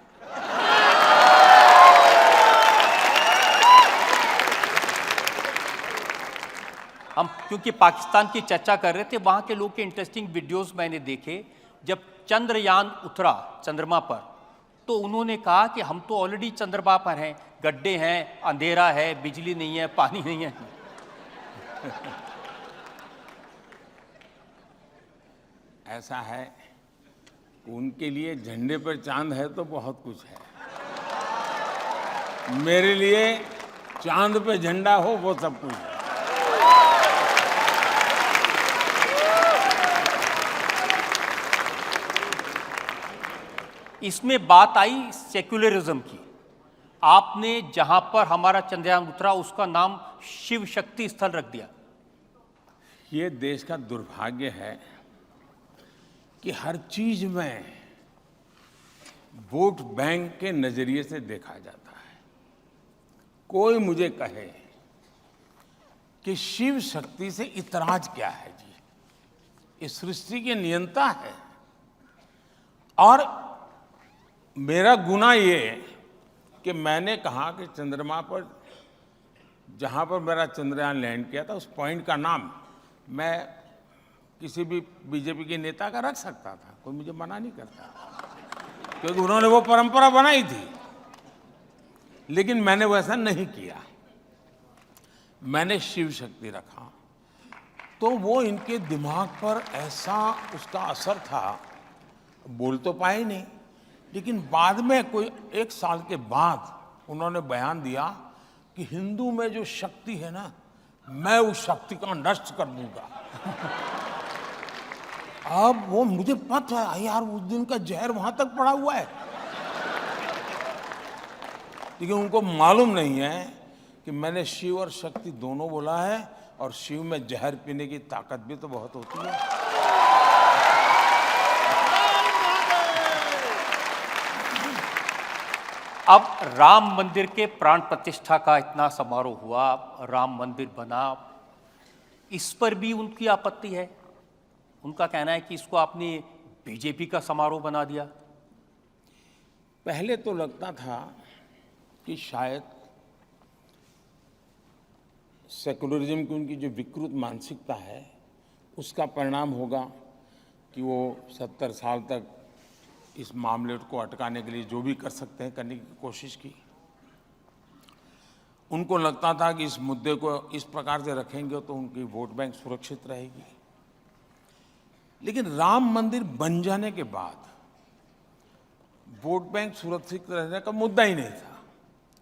हम क्योंकि पाकिस्तान की चर्चा कर रहे थे, वहां के लोग के इंटरेस्टिंग वीडियोस मैंने देखे। जब चंद्रयान उतरा चंद्रमा पर तो उन्होंने कहा कि हम तो ऑलरेडी चंद्रमा पर हैं, गड्ढे हैं, अंधेरा है, बिजली नहीं है, पानी नहीं है। ऐसा है, उनके लिए झंडे पर चांद है तो बहुत कुछ है, मेरे लिए चांद पे झंडा हो वो सब कुछ है। इसमें बात आई सेक्युलरिज्म की। आपने जहां पर हमारा चंद्रयान उतरा उसका नाम शिव शक्ति स्थल रख दिया। ये देश का दुर्भाग्य है कि हर चीज में वोट बैंक के नजरिए से देखा जाता है। कोई मुझे कहे कि शिव शक्ति से इतराज क्या है जी, इस सृष्टि के नियंता है, और मेरा गुनाह ये कि मैंने कहा कि चंद्रमा पर जहां पर मेरा चंद्रयान लैंड किया था उस पॉइंट का नाम मैं किसी भी बीजेपी के नेता का रख सकता था, कोई मुझे मना नहीं करता, क्योंकि उन्होंने वो परंपरा बनाई थी। लेकिन मैंने वैसा नहीं किया, मैंने शिव शक्ति रखा। तो वो इनके दिमाग पर ऐसा उसका असर था, बोल तो पाए नहीं, लेकिन बाद में कोई 1 साल के बाद उन्होंने बयान दिया कि हिंदू में जो शक्ति है ना, मैं उस शक्ति का नष्ट कर दूंगा। अब वो मुझे पता है यार, उस दिन का जहर वहां तक पड़ा हुआ है, लेकिन उनको मालूम नहीं है कि मैंने शिव और शक्ति दोनों बोला है, और शिव में जहर पीने की ताकत भी तो बहुत होती है। अब राम मंदिर के प्राण प्रतिष्ठा का इतना समारोह हुआ, राम मंदिर बना, इस पर भी उनकी आपत्ति है। उनका कहना है कि इसको आपने बीजेपी का समारोह बना दिया। पहले तो लगता था कि शायद सेकुलरिज्म की उनकी जो विकृत मानसिकता है उसका परिणाम होगा कि वो 70 साल तक इस मामले को अटकाने के लिए जो भी कर सकते हैं करने की कोशिश की। उनको लगता था कि इस मुद्दे को इस प्रकार से रखेंगे तो उनकी वोट बैंक सुरक्षित रहेगी। लेकिन राम मंदिर बन जाने के बाद वोट बैंक सुरक्षित रहने का मुद्दा ही नहीं था,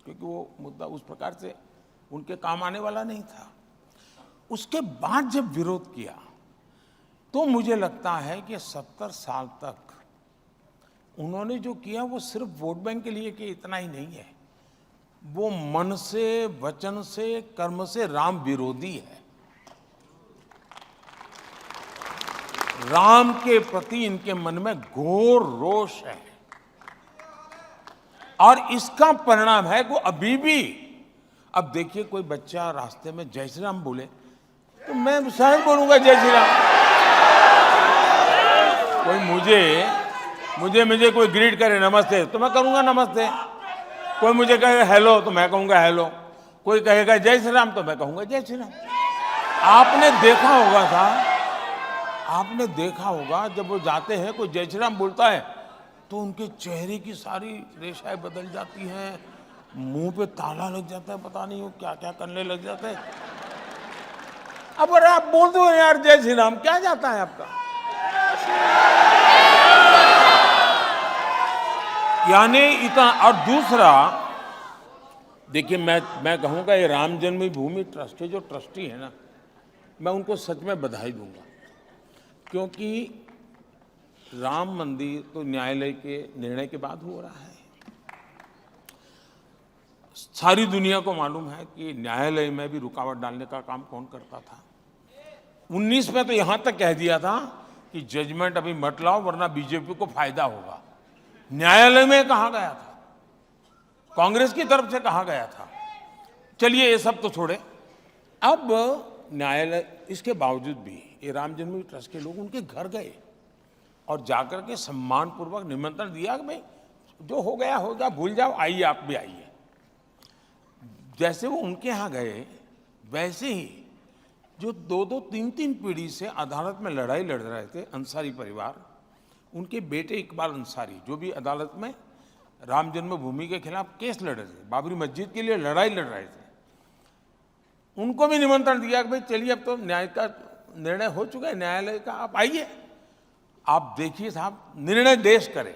क्योंकि वो मुद्दा उस प्रकार से उनके काम आने वाला नहीं था। उसके बाद जब विरोध किया तो मुझे लगता है कि 70 साल तक उन्होंने जो किया वो सिर्फ वोट बैंक के लिए कि इतना ही नहीं है, वो मन से, वचन से, कर्म से राम विरोधी है। राम के प्रति इनके मन में घोर रोष है और इसका परिणाम है कि अभी भी, अब देखिए कोई बच्चा रास्ते में जय श्री राम बोले तो मैं शायद बोलूंगा जय श्री राम। कोई मुझे कोई ग्रीट करे नमस्ते तो मैं करूंगा नमस्ते, कोई मुझे कहे हेलो तो मैं कहूंगा हेलो, कोई कहेगा जय श्री राम तो मैं कहूंगा जय श्री राम। आपने देखा होगा जब वो जाते हैं कोई जय श्री राम बोलता है तो उनके चेहरे की सारी रेखाएं बदल जाती हैं, मुंह पे ताला लग जाता है, पता नहीं वो क्या क्या करने लग जाते हैं। अब अरे आप बोल दो यार जय श्री राम, क्या जाता है आपका? यानी इतना। और दूसरा देखिए, मैं कहूंगा ये राम जन्मभूमि ट्रस्ट के जो ट्रस्टी है ना, मैं उनको सच में बधाई दूंगा, क्योंकि राम मंदिर तो न्यायालय के निर्णय के बाद हो रहा है। सारी दुनिया को मालूम है कि न्यायालय में भी रुकावट डालने का काम कौन करता था। 19 में तो यहां तक कह दिया था कि जजमेंट अभी मत लाओ वरना बीजेपी को फायदा होगा। न्यायालय में कहा गया था, कांग्रेस की तरफ से कहा गया था। चलिए ये सब तो छोड़े, अब न्यायालय इसके बावजूद भी ये राम जन्मभूमि ट्रस्ट के लोग उनके घर गए और जाकर के सम्मानपूर्वक निमंत्रण दिया कि भाई जो हो गया होगा, भूल जाओ, आइए आप भी आइए। जैसे वो उनके यहाँ गए वैसे ही जो 2-2, 3-3 पीढ़ी से अदालत में लड़ाई लड़ रहे थे अंसारी परिवार, उनके बेटे इकबाल अंसारी जो भी अदालत में राम जन्मभूमि के खिलाफ केस लड़ रहे थे, बाबरी मस्जिद के लिए लड़ाई लड़ रहे थे, उनको भी निमंत्रण दिया कि भाई चलिए अब तो न्याय का निर्णय हो चुका है न्यायालय का, आप आइए, आप देखिए साहब निर्णय देश करे।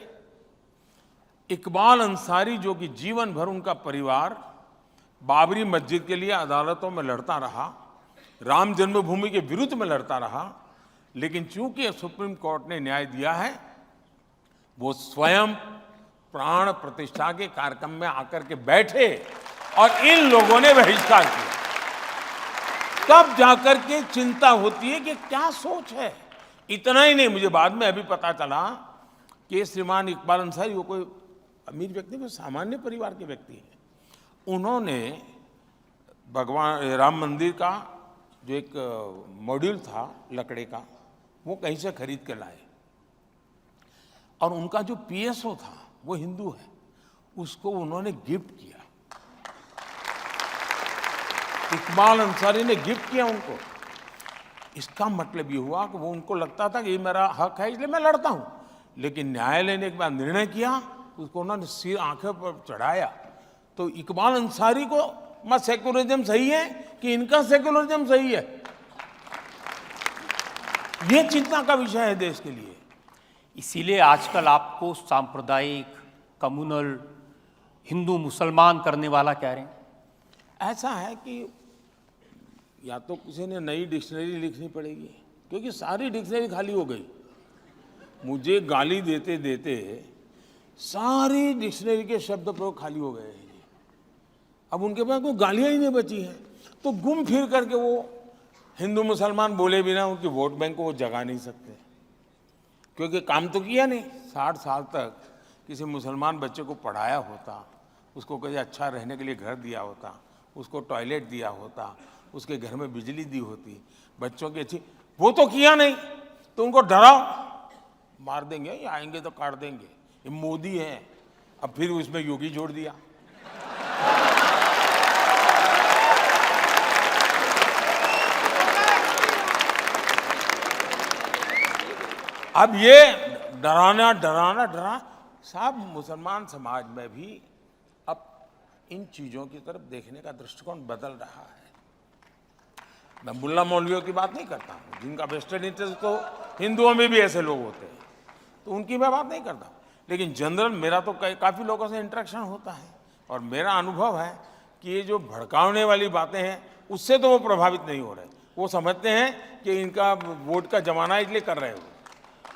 इकबाल अंसारी जो कि जीवन भर उनका परिवार बाबरी मस्जिद के लिए अदालतों में लड़ता रहा, राम जन्मभूमि के विरुद्ध में लड़ता रहा, लेकिन चूंकि सुप्रीम कोर्ट ने न्याय दिया है, वो स्वयं प्राण प्रतिष्ठा के कार्यक्रम में आकर के बैठे और इन लोगों ने बहिष्कार किया। तब जाकर के चिंता होती है कि क्या सोच है। इतना ही नहीं, मुझे बाद में अभी पता चला कि श्रीमान इकबाल अंसारी वो कोई अमीर व्यक्ति, वो सामान्य परिवार के व्यक्ति हैं। उन्होंने भगवान राम मंदिर का जो एक मॉड्यूल था लकड़े का, वो कहीं से खरीद के लाए और उनका जो पीएसओ था वो हिंदू है, उसको उन्होंने गिफ्ट किया। इकबाल अंसारी ने गिफ्ट किया उनको। इसका मतलब ये हुआ कि वो उनको लगता था कि ये मेरा हक है इसलिए मैं लड़ता हूं, लेकिन न्यायालय ने एक बार निर्णय किया, उसको उन्होंने सिर आंखों पर चढ़ाया। तो इकबाल अंसारी को मैं सेकुलरिज्म सही है कि इनका सेकुलरिज्म सही है, ये चिंता का विषय है देश के लिए। इसीलिए आजकल आपको सांप्रदायिक, कम्युनल, हिंदू मुसलमान करने वाला कह रहे हैं। ऐसा है कि या तो किसी ने नई डिक्शनरी लिखनी पड़ेगी, क्योंकि सारी डिक्शनरी खाली हो गई। मुझे गाली देते देते सारी डिक्शनरी के शब्द प्रयोग खाली हो गए हैं। अब उनके पास कोई गालियां ही नहीं बची हैं, तो घूम फिर करके वो हिंदू मुसलमान बोले बिना उनकी वोट बैंक को वो जगा नहीं सकते, क्योंकि काम तो किया नहीं। 60 साल तक किसी मुसलमान बच्चे को पढ़ाया होता, उसको कहीं अच्छा रहने के लिए घर दिया होता, उसको टॉयलेट दिया होता, उसके घर में बिजली दी होती, बच्चों की अच्छी, वो तो किया नहीं। तो उनको डराओ, मार देंगे, ये आएंगे तो काट देंगे, ये मोदी है। अब फिर उसमें योगी जोड़ दिया। अब ये डराना साहब, मुसलमान समाज में भी अब इन चीजों की तरफ देखने का दृष्टिकोण बदल रहा है। मैं मुल्ला मौलवियों की बात नहीं करता हूं, जिनका वेस्टेड इंटरेस्ट, तो हिंदुओं में भी ऐसे लोग होते हैं, तो उनकी मैं बात नहीं करता। लेकिन जनरल मेरा तो काफी लोगों से इंटरेक्शन होता है, और मेरा अनुभव है कि ये जो भड़काने वाली बातें हैं उससे तो वो प्रभावित नहीं हो रहे। वो समझते हैं कि इनका वोट का जमाना इसलिए कर रहे हो।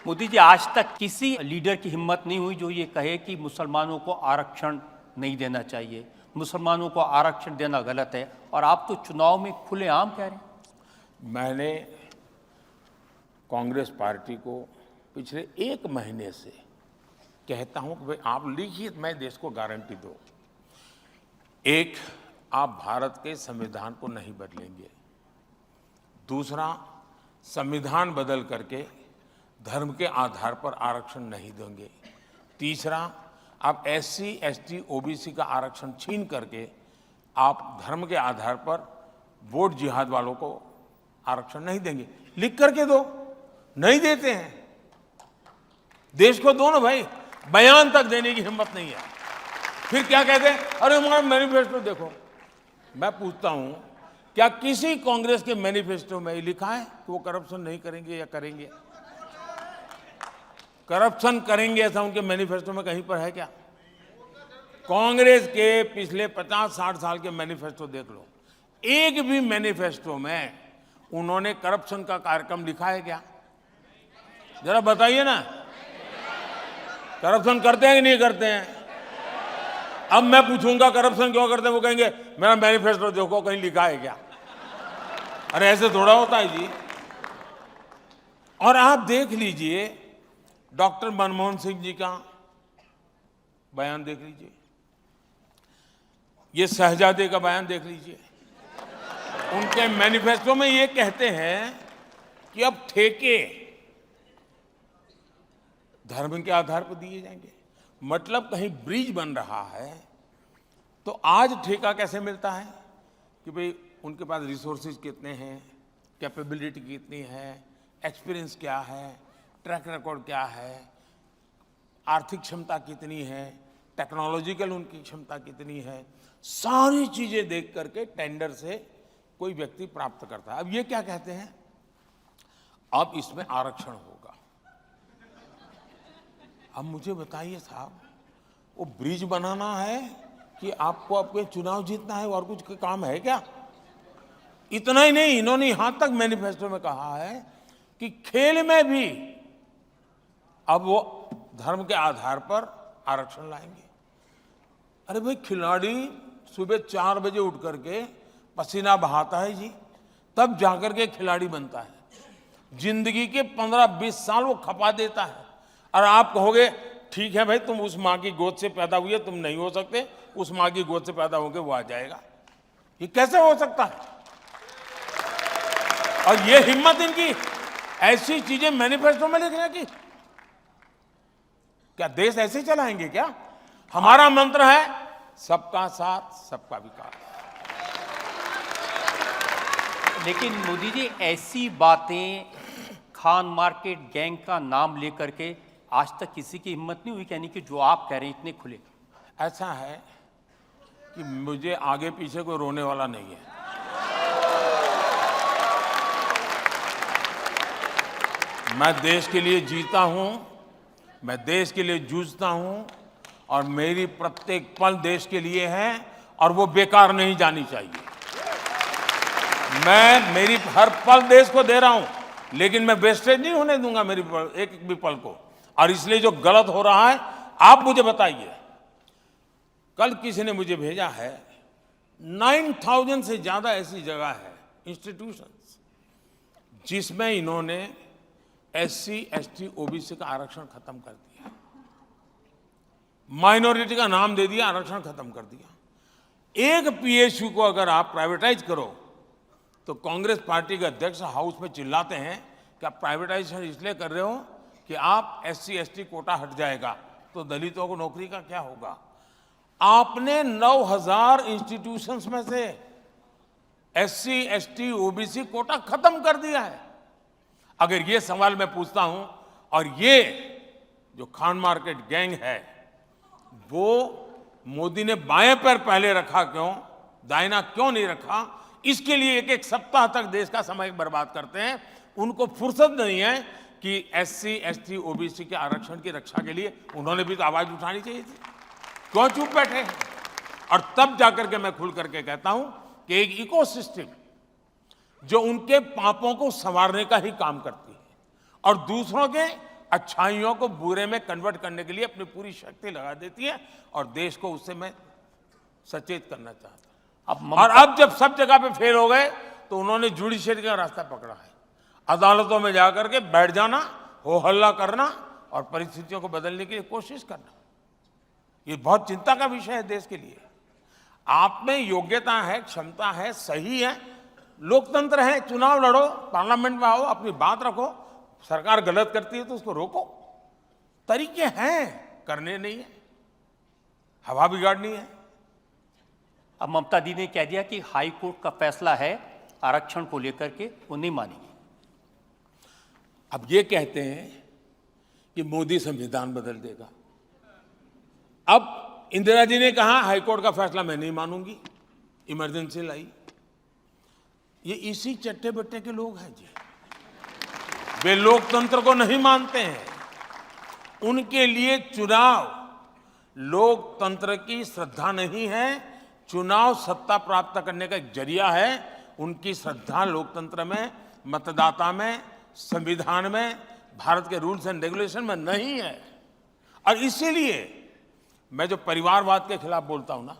मोदी जी, आज तक किसी लीडर की हिम्मत नहीं हुई जो ये कहे कि मुसलमानों को आरक्षण नहीं देना चाहिए, मुसलमानों को आरक्षण देना गलत है, और आप तो चुनाव में खुलेआम कह रहे हैं। मैंने कांग्रेस पार्टी को पिछले 1 महीने से कहता हूं कि भाई आप लिखिए, मैं देश को गारंटी दो। एक, आप भारत के संविधान को नहीं बदलेंगे। दूसरा, संविधान बदल करके धर्म के आधार पर आरक्षण नहीं देंगे। तीसरा, आप SC, ST, OBC का आरक्षण छीन करके आप धर्म के आधार पर वोट जिहाद वालों को आरक्षण नहीं देंगे। लिख करके दो, नहीं देते हैं। देश को दो ना भाई, बयान तक देने की हिम्मत नहीं है। फिर क्या कहते हैं, अरे हमारा मैनिफेस्टो देखो। मैं पूछता हूं, क्या किसी कांग्रेस के मैनिफेस्टो में लिखा है कि वो करप्शन नहीं करेंगे या करेंगे? करप्शन करेंगे ऐसा उनके मैनिफेस्टो में कहीं पर है क्या? कांग्रेस के पिछले 50-60 साल के मैनिफेस्टो देख लो, एक भी मैनिफेस्टो में उन्होंने करप्शन का कार्यक्रम लिखा है क्या? जरा बताइए ना। करप्शन करते हैं कि नहीं करते हैं? अब मैं पूछूंगा करप्शन क्यों करते हैं, वो कहेंगे मेरा मैनिफेस्टो देखो कहीं लिखा है क्या। अरे ऐसे थोड़ा होता है जी। और आप देख लीजिए डॉक्टर मनमोहन सिंह जी का बयान देख लीजिए, ये शहजादे का बयान देख लीजिए। उनके मैनिफेस्टो में ये कहते हैं कि अब ठेके धर्म के आधार पर दिए जाएंगे। मतलब कहीं ब्रिज बन रहा है तो आज ठेका कैसे मिलता है कि भाई उनके पास रिसोर्सेज कितने हैं, कैपेबिलिटी कितनी है, एक्सपीरियंस क्या है, ट्रैक रिकॉर्ड क्या है, आर्थिक क्षमता कितनी है, टेक्नोलॉजिकल उनकी क्षमता कितनी है, सारी चीजें देख करके टेंडर से कोई व्यक्ति प्राप्त करता है। अब ये क्या कहते हैं, अब इसमें आरक्षण होगा। अब मुझे बताइए साहब, वो ब्रिज बनाना है कि आपको आपके चुनाव जीतना है और कुछ काम है क्या? इतना ही नहीं, इन्होंने यहां तक मैनिफेस्टो में कहा है कि खेल में भी अब वो धर्म के आधार पर आरक्षण लाएंगे। अरे भाई, खिलाड़ी सुबह 4 बजे उठ करके पसीना बहाता है जी, तब जाकर के खिलाड़ी बनता है। जिंदगी के 15-20 साल वो खपा देता है, और आप कहोगे ठीक है भाई, तुम उस माँ की गोद से पैदा हुए, तुम नहीं हो सकते, उस माँ की गोद से पैदा होकर वो आ जाएगा। ये कैसे हो सकता है? और ये हिम्मत इनकी ऐसी चीजें मैनिफेस्टो में लिखने की। क्या देश ऐसे चलाएंगे क्या? हमारा मंत्र है सबका साथ सबका विकास। लेकिन मोदी जी, ऐसी बातें खान मार्केट गैंग का नाम लेकर के आज तक किसी की हिम्मत नहीं हुई कहने की जो आप कह रहे हैं इतने खुले। ऐसा है कि मुझे आगे पीछे कोई रोने वाला नहीं है। मैं देश के लिए जीता हूं, मैं देश के लिए जूझता हूं, और मेरी प्रत्येक पल देश के लिए है, और वो बेकार नहीं जानी चाहिए। मैं मेरी हर पल देश को दे रहा हूं, लेकिन मैं वेस्टेज नहीं होने दूंगा मेरी एक भी पल को। और इसलिए जो गलत हो रहा है, आप मुझे बताइए। कल किसी ने मुझे भेजा है 9000 से ज्यादा ऐसी जगह है, इंस्टीट्यूशंस, जिसमें इन्होंने SC, ST, OBC का आरक्षण खत्म कर दिया, माइनॉरिटी का नाम दे दिया, आरक्षण खत्म कर दिया। एक PSU को अगर आप प्राइवेटाइज करो तो कांग्रेस पार्टी के अध्यक्ष हाउस में चिल्लाते हैं कि आप प्राइवेटाइजेशन इसलिए कर रहे हो कि आप SC, ST कोटा हट जाएगा तो दलितों को नौकरी का क्या होगा। आपने 9000 इंस्टीट्यूशंस में से SC, ST, OBC कोटा खत्म कर दिया है। अगर ये सवाल मैं पूछता हूं, और ये जो खान मार्केट गैंग है, वो मोदी ने बाएं पैर पहले रखा क्यों, दाहिना क्यों नहीं रखा, इसके लिए एक एक सप्ताह तक देश का समय बर्बाद करते हैं। उनको फुर्सत नहीं है कि एससी, एसटी, ओबीसी के आरक्षण की रक्षा के लिए उन्होंने भी तो आवाज उठानी चाहिए थी। क्यों चुप बैठे हैं? और तब जाकर के मैं खुल करके कहता हूं कि एक इकोसिस्टम जो उनके पापों को संवारने का ही काम करती है और दूसरों के अच्छाइयों को बुरे में कन्वर्ट करने के लिए अपनी पूरी शक्ति लगा देती है, और देश को उससे मैं सचेत करना चाहता हूं। और अब जब सब जगह पे फेल हो गए तो उन्होंने जुडिशरी का रास्ता पकड़ा है, अदालतों में जाकर के बैठ जाना, हो हल्ला करना और परिस्थितियों को बदलने की कोशिश करना। ये बहुत चिंता का विषय है देश के लिए। आप में योग्यता है, क्षमता है, सही है, लोकतंत्र है, चुनाव लड़ो, पार्लियामेंट में आओ, अपनी बात रखो, सरकार गलत करती है तो उसको रोको, तरीके हैं, करने नहीं है, हवा बिगाड़नी है। अब ममता दी ने कह दिया कि हाई कोर्ट का फैसला है आरक्षण को लेकर के, वो नहीं मानेंगे। अब ये कहते हैं कि मोदी संविधान बदल देगा। अब इंदिरा जी ने कहा हाईकोर्ट का फैसला मैं नहीं मानूंगी, इमरजेंसी लाई। ये इसी चट्टे बट्टे के लोग हैं जी, वे लोकतंत्र को नहीं मानते हैं। उनके लिए चुनाव लोकतंत्र की श्रद्धा नहीं है, चुनाव सत्ता प्राप्त करने का एक जरिया है। उनकी श्रद्धा लोकतंत्र में, मतदाता में, संविधान में, भारत के रूल्स एंड रेगुलेशन में नहीं है। और इसीलिए मैं जो परिवारवाद के खिलाफ बोलता हूं ना,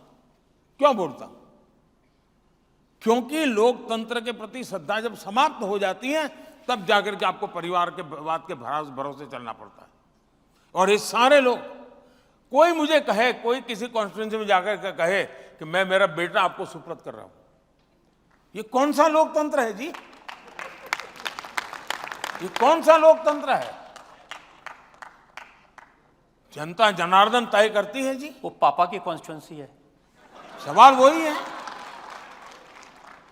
क्यों बोलता हूं? क्योंकि लोकतंत्र के प्रति श्रद्धा जब समाप्त हो जाती है तब जाकर के आपको परिवार के वाद के भरोसे चलना पड़ता है। और ये सारे लोग, कोई मुझे कहे, कोई किसी कॉन्स्टिट्यूएंसी में जाकर के कहे कि मैं मेरा बेटा आपको सुपुर्द कर रहा हूं, ये कौन सा लोकतंत्र है जी? ये कौन सा लोकतंत्र है? जनता जनार्दन तय करती है जी। वो पापा की कॉन्स्टिट्यूंसी है। सवाल वही है।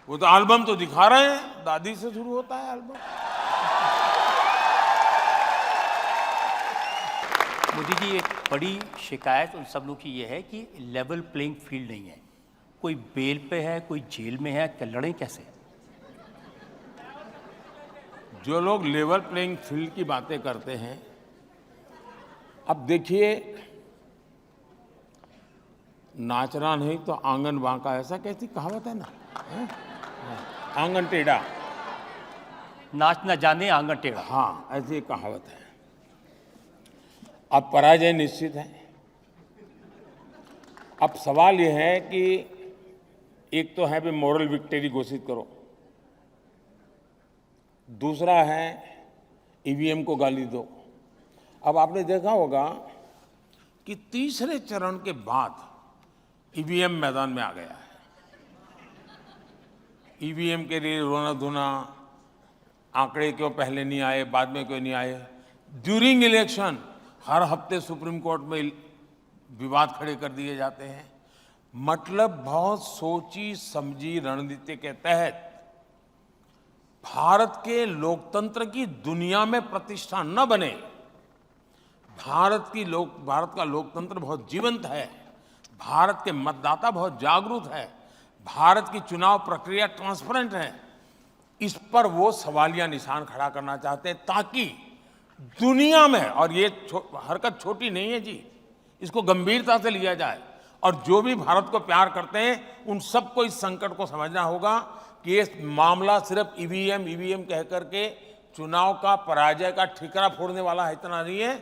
वो तो एल्बम तो दिखा रहे हैं, दादी से शुरू होता है एल्बम। मोदी जी, एक बड़ी शिकायत उन सब लोग की ये है कि लेवल प्लेइंग फील्ड नहीं है। कोई बेल पे है, कोई जेल में है, क्या लड़ें कैसे? जो लोग लेवल प्लेइंग फील्ड की बातें करते हैं, अब देखिए, नाचना नहीं तो आंगन बांका, ऐसा कैसी कहावत है ना, आंगन टेढ़ा। नाच न जाने आंगन टेढ़ा। हाँ, ऐसी एक कहावत है। अब पराजय निश्चित है। अब सवाल यह है कि एक तो है भी मॉरल विक्ट्री घोषित करो, दूसरा है ईवीएम को गाली दो। अब आपने देखा होगा कि तीसरे चरण के बाद ईवीएम मैदान में आ गया है। ईवीएम के लिए रोना धोना, आंकड़े क्यों पहले नहीं आए, बाद में क्यों नहीं आए, ड्यूरिंग इलेक्शन हर हफ्ते सुप्रीम कोर्ट में विवाद खड़े कर दिए जाते हैं। मतलब बहुत सोची समझी रणनीति के तहत भारत के लोकतंत्र की दुनिया में प्रतिष्ठा न बने। भारत का लोकतंत्र बहुत जीवंत है, भारत के मतदाता बहुत जागरूक है, भारत की चुनाव प्रक्रिया ट्रांसपेरेंट है। इस पर वो सवालिया निशान खड़ा करना चाहते हैं ताकि दुनिया में, और ये हरकत छोटी नहीं है जी, इसको गंभीरता से लिया जाए। और जो भी भारत को प्यार करते हैं उन सबको इस संकट को समझना होगा कि ये मामला सिर्फ ईवीएम कह करके चुनाव का पराजय का ठिकरा फोड़ने वाला है, इतना नहीं है।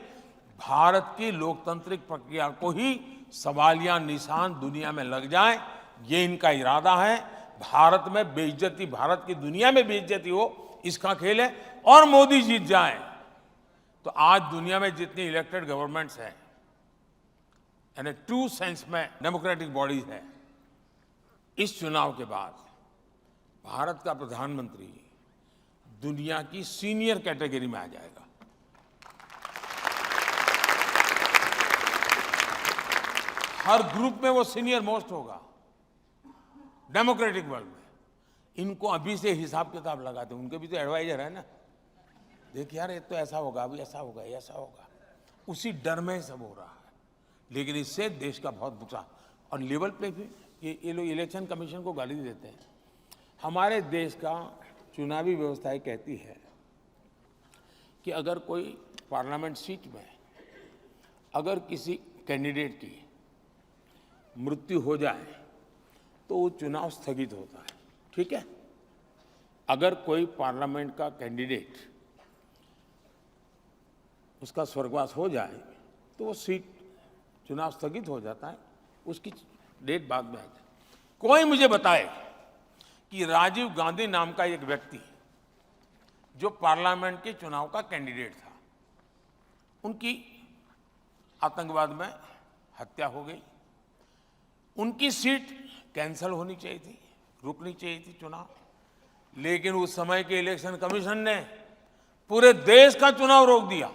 भारत की लोकतांत्रिक प्रक्रिया को ही सवालिया निशान दुनिया में लग जाए, ये इनका इरादा है। भारत में बेइज्जती, भारत की दुनिया में बेइज्जती हो, इसका खेल है। और मोदी जीत जाए तो आज दुनिया में जितनी इलेक्टेड गवर्नमेंट्स हैं, यानी ट्रू सेंस में डेमोक्रेटिक बॉडीज हैं, इस चुनाव के बाद भारत का प्रधानमंत्री दुनिया की सीनियर कैटेगरी में आ जाएगा। हर ग्रुप में वो सीनियर मोस्ट होगा डेमोक्रेटिक वर्ल्ड में। इनको अभी से हिसाब किताब लगाते हैं, उनके भी तो एडवाइजर है ना, देख यार ये तो ऐसा होगा, अभी ऐसा होगा, ऐसा होगा, उसी डर में सब हो रहा है। लेकिन इससे देश का बहुत नुकसान। और लेवल पे भी ये लोग इलेक्शन कमीशन को गाली देते हैं। हमारे देश का चुनावी व्यवस्था ये कहती है कि अगर कोई पार्लियामेंट सीट में अगर किसी कैंडिडेट की मृत्यु हो जाए तो वो चुनाव स्थगित होता है, ठीक है। अगर कोई पार्लियामेंट का कैंडिडेट उसका स्वर्गवास हो जाए तो वो सीट चुनाव स्थगित हो जाता है, उसकी डेट बाद में आ जाए। कोई मुझे बताए कि राजीव गांधी नाम का एक व्यक्ति जो पार्लियामेंट के चुनाव का कैंडिडेट था, उनकी आतंकवाद में हत्या हो गई, उनकी सीट कैंसिल होनी चाहिए थी, रुकनी चाहिए थी चुनाव, लेकिन उस समय के इलेक्शन कमीशन ने पूरे देश का चुनाव रोक दिया,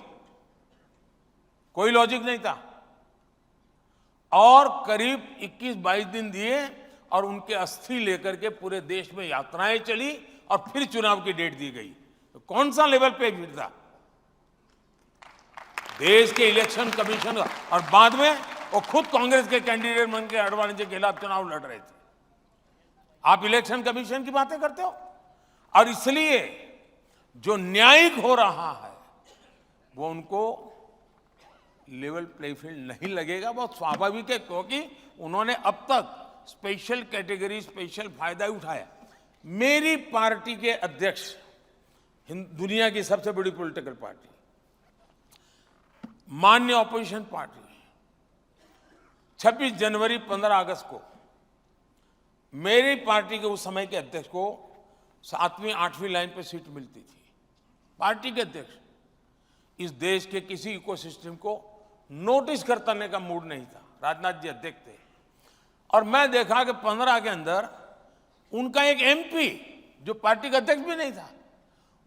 कोई लॉजिक नहीं था। और करीब 21-22 दिन दिए और उनके अस्थि लेकर के पूरे देश में यात्राएं चली और फिर चुनाव की डेट दी गई। तो कौन सा लेवल पे भीड़ था देश के इलेक्शन कमीशन का? और बाद में वो खुद कांग्रेस के कैंडिडेट बन के अडवाणी के खिलाफ चुनाव लड़ रहे थे। आप इलेक्शन कमीशन की बातें करते हो। और इसलिए जो न्यायिक हो रहा है वो उनको लेवल प्ले फील्ड नहीं लगेगा। बहुत स्वाभाविक है, क्योंकि उन्होंने अब तक स्पेशल कैटेगरी, स्पेशल फायदा ही उठाया। मेरी पार्टी के अध्यक्ष, दुनिया की सबसे बड़ी पॉलिटिकल पार्टी, मान्य ऑपोजिशन पार्टी, 26 जनवरी 15 अगस्त को मेरी पार्टी के उस समय के अध्यक्ष को 7वीं 8वीं लाइन पे सीट मिलती थी। पार्टी के अध्यक्ष, इस देश के किसी इकोसिस्टम को नोटिस करने का मूड नहीं था। राजनाथ जी अध्यक्ष थे और मैं देखा कि 15 के अंदर उनका एक एमपी जो पार्टी का अध्यक्ष भी नहीं था,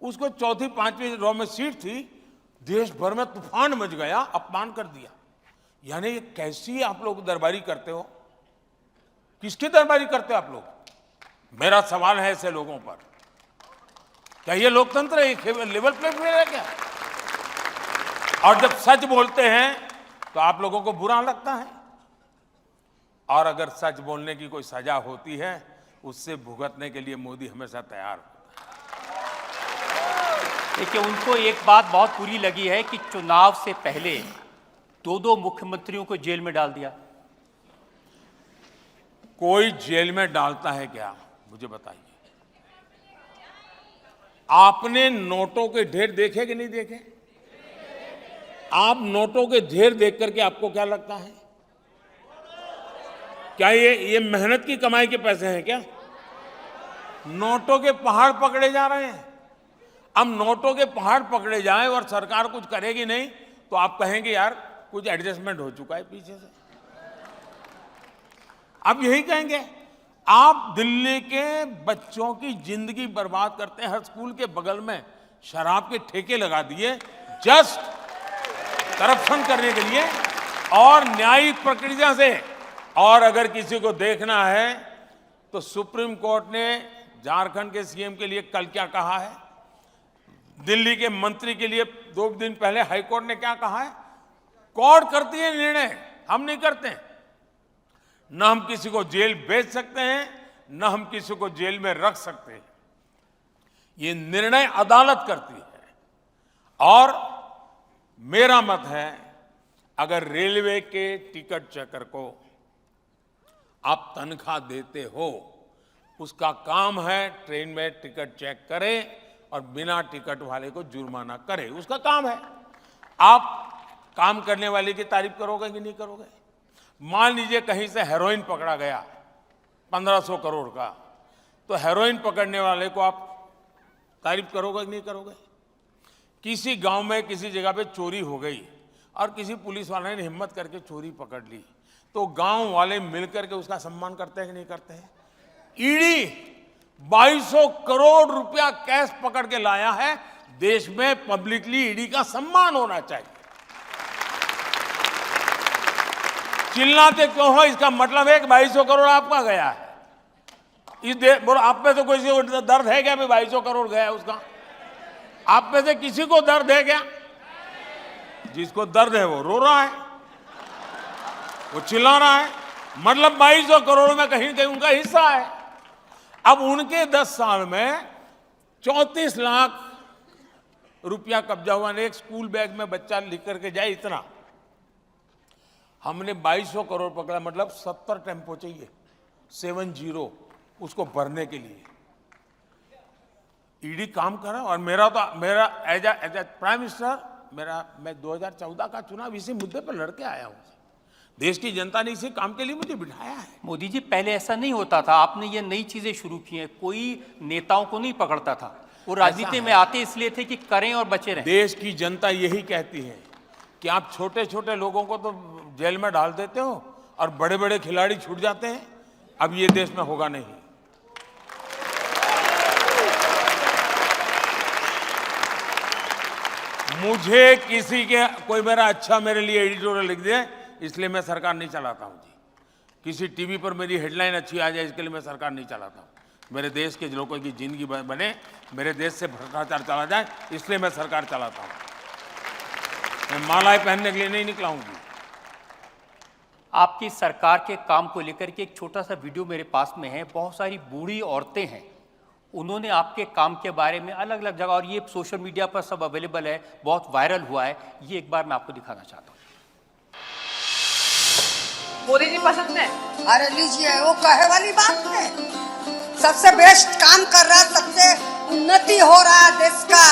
उसको 4वीं 5वीं रो में सीट थी। देश भर में तूफान मच गया, अपमान कर दिया। यानी ये कैसी आप लोग दरबारी करते हो? किसकी दरबारी करते हो आप लोग? मेरा सवाल है ऐसे लोगों पर, क्या ये लोकतंत्र है? लेवल प्ले है क्या? और जब सच बोलते हैं तो आप लोगों को बुरा लगता है, और अगर सच बोलने की कोई सजा होती है उससे भुगतने के लिए मोदी हमेशा तैयार होता है। देखिए, उनको एक बात बहुत बुरी लगी है कि चुनाव से पहले 2 मुख्यमंत्रियों को जेल में डाल दिया। कोई जेल में डालता है क्या? मुझे बताइए। आपने नोटों के ढेर देखे कि नहीं देखे? आप नोटों के ढेर देख करके आपको क्या लगता है? क्या ये मेहनत की कमाई के पैसे हैं क्या? नोटों के पहाड़ पकड़े जा रहे हैं। अब नोटों के पहाड़ पकड़े जाएं और सरकार कुछ करेगी नहीं तो आप कहेंगे यार कुछ एडजस्टमेंट हो चुका है पीछे से। आप यही कहेंगे। आप दिल्ली के बच्चों की जिंदगी बर्बाद करते हैं। हर स्कूल के बगल में शराब के ठेके लगा दिए जस्ट करप्शन करने के लिए और न्यायिक प्रक्रिया से। और अगर किसी को देखना है तो सुप्रीम कोर्ट ने झारखंड के सीएम के लिए कल क्या कहा है, दिल्ली के मंत्री के लिए 2 दिन पहले हाईकोर्ट ने क्या कहा है। कोर्ट करती है निर्णय, हम नहीं करते। न हम किसी को जेल भेज सकते हैं, न हम किसी को जेल में रख सकते हैं। ये निर्णय अदालत करती है। और मेरा मत है, अगर रेलवे के टिकट चेकर को आप तनख्वाह देते हो, उसका काम है ट्रेन में टिकट चेक करे और बिना टिकट वाले को जुर्माना करे, उसका काम है। आप काम करने वाले की तारीफ करोगे कि नहीं करोगे? मान लीजिए कहीं से हेरोइन पकड़ा गया 1500 करोड़ का, तो हेरोइन पकड़ने वाले को आप तारीफ करोगे कि नहीं करोगे? किसी गांव में किसी जगह पे चोरी हो गई और किसी पुलिस वाले ने हिम्मत करके चोरी पकड़ ली, तो गांव वाले मिलकर के उसका सम्मान करते हैं कि नहीं करते हैं? ईडी 2200 करोड़ रुपया कैश पकड़ के लाया है। देश में पब्लिकली ईडी का सम्मान होना चाहिए। चिल्लाते क्यों हो? इसका मतलब है कि 2200 करोड़ आपका गया है। इस आप में तो कोई दर्द है क्या? 2200 करोड़ गया है उसका? आप में से किसी को दर्द है क्या? जिसको दर्द है वो रो रहा है, वो चिल्ला रहा है। मतलब 2200 करोड़ में कहीं कहीं उनका हिस्सा है। अब उनके 10 साल में 34 लाख रुपया कब्जा हुआ। एक स्कूल बैग में बच्चा लिख करके जाए इतना। हमने 2200 करोड़ पकड़ा, मतलब 70 टेम्पो चाहिए, 70 उसको भरने के लिए। ईडी काम कर रहा है। और मेरा एज ए प्राइम मिनिस्टर मैं 2014 का चुनाव इसी मुद्दे पर लड़के आया हूं। देश की जनता ने इसी काम के लिए मुझे बिठाया है। मोदी जी, पहले ऐसा नहीं होता था, आपने ये नई चीजें शुरू की हैं। कोई नेताओं को नहीं पकड़ता था, वो राजनीति में आते इसलिए थे कि करें और बचे रहें। देश की जनता यही कहती है कि आप छोटे छोटे लोगों को तो जेल में डाल देते हो और बड़े बड़े खिलाड़ी छूट जाते हैं। अब ये देश में होगा नहीं। मुझे किसी के कोई मेरे लिए एडिटोरियल लिख दे, इसलिए मैं सरकार नहीं चलाता हूं जी। किसी टीवी पर मेरी हेडलाइन अच्छी आ जाए, इसके लिए मैं सरकार नहीं चलाता हूं। मेरे देश के लोगों की जिंदगी बने, मेरे देश से भ्रष्टाचार चला जाए, इसलिए मैं सरकार चलाता हूं। मैं मालाएं पहनने के लिए नहीं निकला हूं जी। आपकी सरकार के काम को लेकर के एक छोटा सा वीडियो मेरे पास में है। बहुत सारी बूढ़ी औरतें हैं, उन्होंने आपके काम के बारे में अलग अलग जगह, और ये सोशल मीडिया पर सब अवेलेबल है, बहुत वायरल हुआ है। ये एक बार मैं आपको दिखाना चाहता हूँ। मोदी जी पसंद है? अरे लीजिए, वो कहे वाली बात है। सबसे बेस्ट काम कर रहा है, सबसे उन्नति हो रहा है देश का।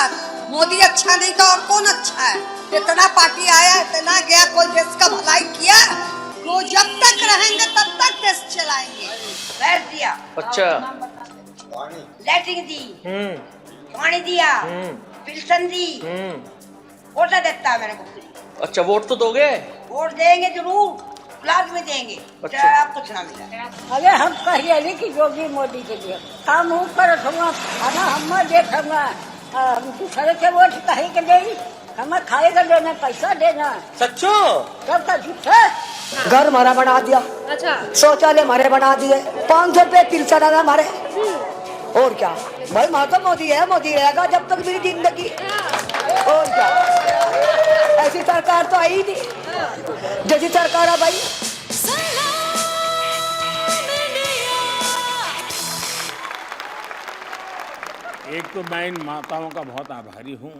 मोदी अच्छा नहीं तो और कौन अच्छा है? इतना पार्टी आया, इतना गया, कोई देश का भलाई किया? वो जब तक रहेंगे तब तक देश चलाएंगे। पैर दिया, अच्छा, लैट्रिन दी, पानी दिया, पेंशन दी, वोट देता है मेरे को। अच्छा, वोट तो दोगे? वोट देंगे जरूर, लाजमी देंगे, चाहे आप कुछ ना मिले। अरे हम कहिए नहीं कि योगी मोदी के लिए काम हूँ कर खाना हम देखा दूसरे के वोट कहीं के दे, हमें खाएगा देना, पैसा देना। सच्चो? सब का झूठा। घर हमारा बना दिया, अच्छा, शौचालय हमारे बना दिए, 500 रुपये पेंशन आना हमारे। और क्या भाई, वहाँ तो मोदी है, मोदी रहेगा जब तक मेरी जिंदगी। और क्या, ऐसी सरकार तो आई नहीं जैसी सरकार है भाई। एक तो मैं इन माताओं का बहुत आभारी हूं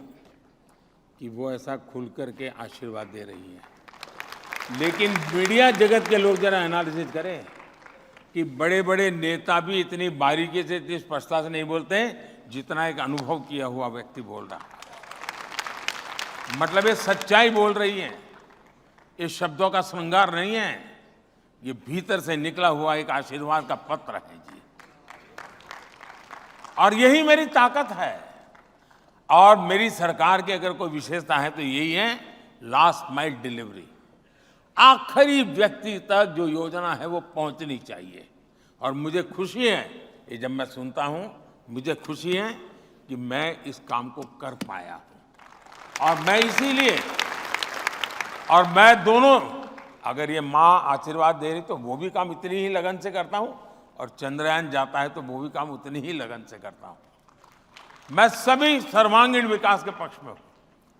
कि वो ऐसा खुल करके आशीर्वाद दे रही हैं। लेकिन मीडिया जगत के लोग जरा एनालिसिस करें कि बड़े बड़े नेता भी इतनी बारीकी से, इतनी स्पष्टता से नहीं बोलते हैं जितना एक अनुभव किया हुआ व्यक्ति बोल रहा है। मतलब ये सच्चाई बोल रही है, ये शब्दों का श्रृंगार नहीं है, ये भीतर से निकला हुआ एक आशीर्वाद का पत्र है जी। और यही मेरी ताकत है। और मेरी सरकार की अगर कोई विशेषता है तो यही है लास्ट माइल डिलीवरी। आखिरी व्यक्ति तक जो योजना है वो पहुंचनी चाहिए। और मुझे खुशी है, ये जब मैं सुनता हूं, मुझे खुशी है कि मैं इस काम को कर पाया हूं। और मैं इसीलिए, और मैं दोनों, अगर ये माँ आशीर्वाद दे रही तो वो भी काम इतनी ही लगन से करता हूं, और चंद्रयान जाता है तो वो भी काम उतनी ही लगन से करता हूं। मैं सभी सर्वांगीण विकास के पक्ष में हूं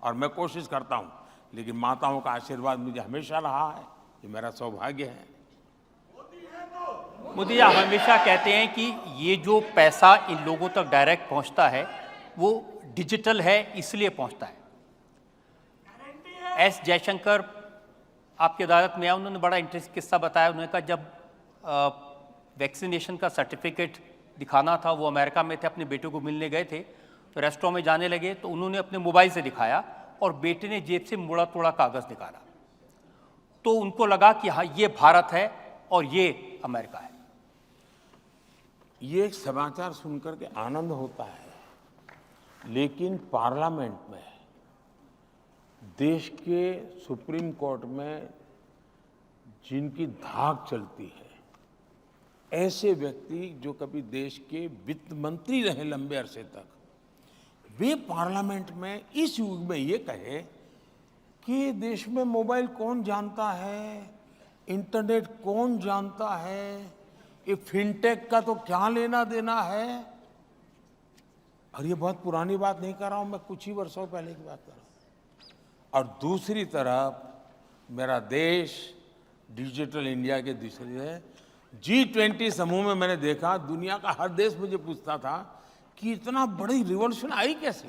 और मैं कोशिश करता हूं, लेकिन माताओं का आशीर्वाद मुझे हमेशा रहा है, ये मेरा सौभाग्य है। मोदी जी, आप हमेशा कहते हैं कि ये जो पैसा इन लोगों तक डायरेक्ट पहुंचता है वो डिजिटल है, इसलिए पहुंचता है। एस जयशंकर आपकी अदालत में आए, उन्होंने बड़ा इंटरेस्टिंग किस्सा बताया। उन्होंने कहा जब वैक्सीनेशन का सर्टिफिकेट दिखाना था, वो अमेरिका में थे, अपने बेटे को मिलने गए थे, तो रेस्टोरेंट में जाने लगे तो उन्होंने अपने मोबाइल से दिखाया और बेटे ने जेब से मुड़ा तोड़ा कागज़ निकाला। तो उनको लगा कि हाँ, ये भारत है और ये अमेरिका है। ये समाचार सुनकर के आनंद होता है, लेकिन पार्लियामेंट में, देश के सुप्रीम कोर्ट में जिनकी धाक चलती है, ऐसे व्यक्ति जो कभी देश के वित्त मंत्री रहे लंबे अरसे तक, वे पार्लियामेंट में इस युग में ये कहे कि देश में मोबाइल कौन जानता है, इंटरनेट कौन जानता है, ये फिनटेक का तो क्या लेना देना है। और ये बहुत पुरानी बात नहीं कर रहा हूं, मैं कुछ ही वर्षों पहले की बात कर रहा हूं। और दूसरी तरफ मेरा देश डिजिटल इंडिया के दूसरी है, G20 समूह में मैंने देखा दुनिया का हर देश मुझे पूछता था कि इतना बड़ी रिवॉल्यूशन आई कैसे।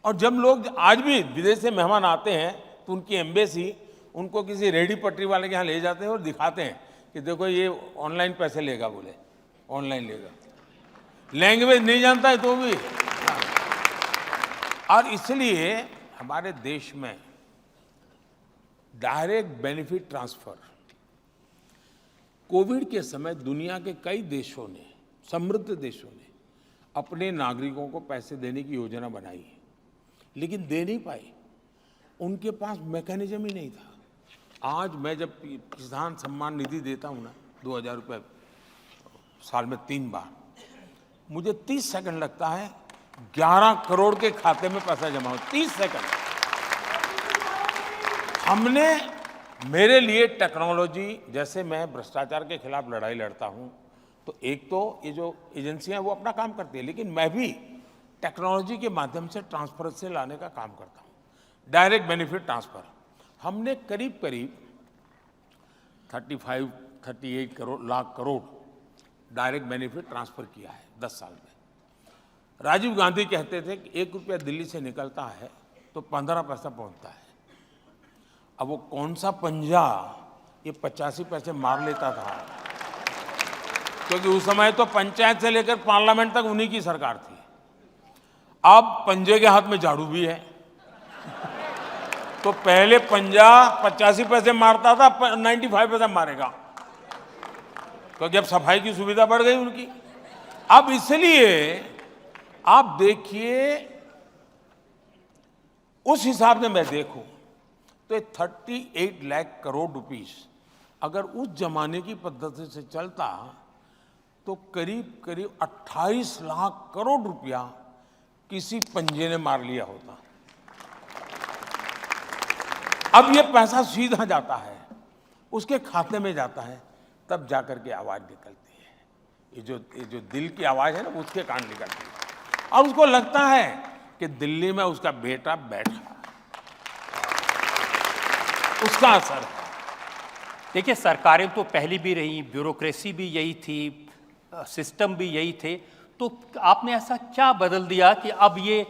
और जब लोग आज भी विदेश से मेहमान आते हैं तो उनकी एम्बेसी उनको किसी रेडी पटरी वाले के यहाँ ले जाते हैं और दिखाते हैं कि देखो ये ऑनलाइन पैसे लेगा, बोले ऑनलाइन लेगा, लैंग्वेज नहीं जानता है तो भी। और इसलिए हमारे देश में डायरेक्ट बेनिफिट ट्रांसफर कोविड के समय दुनिया के कई देशों ने, समृद्ध देशों ने अपने नागरिकों को पैसे देने की योजना बनाई है, लेकिन दे नहीं पाए, उनके पास मैकेनिज्म ही नहीं था। आज मैं जब किसान सम्मान निधि देता हूं ना, 2000 रुपये साल में 3 बार, मुझे 30 सेकंड लगता है 11 करोड़ के खाते में पैसा जमा हो, 30 सेकंड। हमने, मेरे लिए टेक्नोलॉजी, जैसे मैं भ्रष्टाचार के खिलाफ लड़ाई लड़ता हूं तो एक तो ये जो एजेंसियां वो अपना काम करती है, लेकिन मैं भी टेक्नोलॉजी के माध्यम से ट्रांसपेरेंसी लाने का काम करता हूं। डायरेक्ट बेनिफिट ट्रांसफर हमने करीब 38 lakh crore direct benefit transfer किया है 10 साल में। राजीव गांधी कहते थे कि 1 रुपया दिल्ली से निकलता है तो 15 पैसा पहुंचता है। अब वो कौन सा पंजा ये 85 पैसे मार लेता था, क्योंकि उस समय तो पंचायत से लेकर पार्लियामेंट तक उन्हीं की सरकार थी। अब पंजे के हाथ में झाड़ू भी है, तो पहले पंजा 85 पैसे मारता था, 95 पैसे मारेगा, क्योंकि अब सफाई की सुविधा बढ़ गई उनकी। अब इसलिए आप देखिए, उस हिसाब से मैं देखूं तो 38 लाख करोड़ रुपीस अगर उस जमाने की पद्धति से चलता तो करीब करीब 28 लाख करोड़ रुपया किसी पंजे ने मार लिया होता। अब ये पैसा सीधा जाता है, उसके खाते में जाता है, तब जाकर के आवाज निकलती है। ये जो दिल की आवाज है ना, उसके कान निकलती है, और उसको लगता है कि दिल्ली में उसका बेटा बैठा, उसका असर है। देखिए, सरकारें तो पहले भी रही, ब्यूरोक्रेसी भी यही थी, सिस्टम भी यही थे, तो आपने ऐसा क्या बदल दिया कि अब ये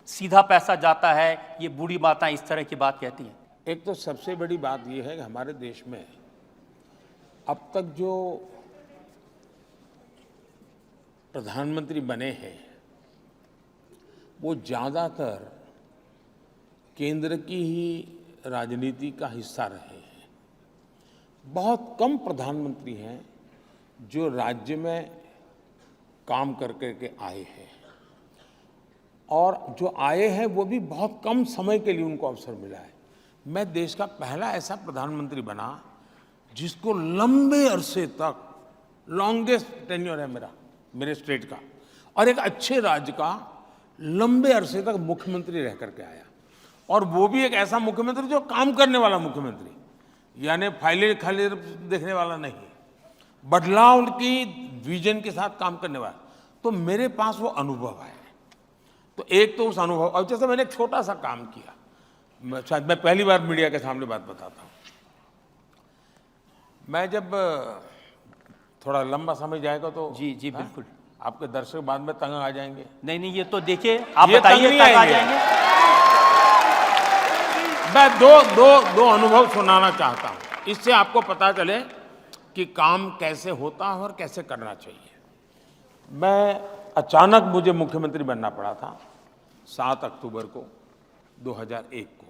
सीधा पैसा जाता है, ये बूढ़ी माता इस तरह की बात कहती हैं? एक तो सबसे बड़ी बात यह है कि हमारे देश में अब तक जो प्रधानमंत्री बने हैं वो ज़्यादातर केंद्र की ही राजनीति का हिस्सा रहे हैं। बहुत कम प्रधानमंत्री हैं जो राज्य में काम करके आए हैं, और जो आए हैं वो भी बहुत कम समय के लिए उनको अवसर मिला है। मैं देश का पहला ऐसा प्रधानमंत्री बना जिसको लंबे अरसे तक, लॉन्गेस्ट टेन्योर है मेरे स्टेट का, और एक अच्छे राज्य का लंबे अरसे तक मुख्यमंत्री रह करके आया, और वो भी एक ऐसा मुख्यमंत्री जो काम करने वाला मुख्यमंत्री, यानी फाइलें खाली देखने वाला नहीं, बदलाव की विजन के साथ काम करने वाला। तो मेरे पास वो अनुभव है। तो एक तो उस अनुभव, और जैसे मैंने एक छोटा सा काम किया, शायद मैं पहली बार मीडिया के सामने बात बताता हूँ। मैं जब थोड़ा लंबा समय जाएगा तो जी बिल्कुल, आपके दर्शक बाद में तंग आ जाएंगे। नहीं, ये तो देखिए, आप बताइए, तंग आ जाएंगे। मैं दो अनुभव सुनाना चाहता हूँ, इससे आपको पता चले कि काम कैसे होता है और कैसे करना चाहिए। मैं अचानक मुझे मुख्यमंत्री बनना पड़ा था 7 अक्टूबर को 2001 को।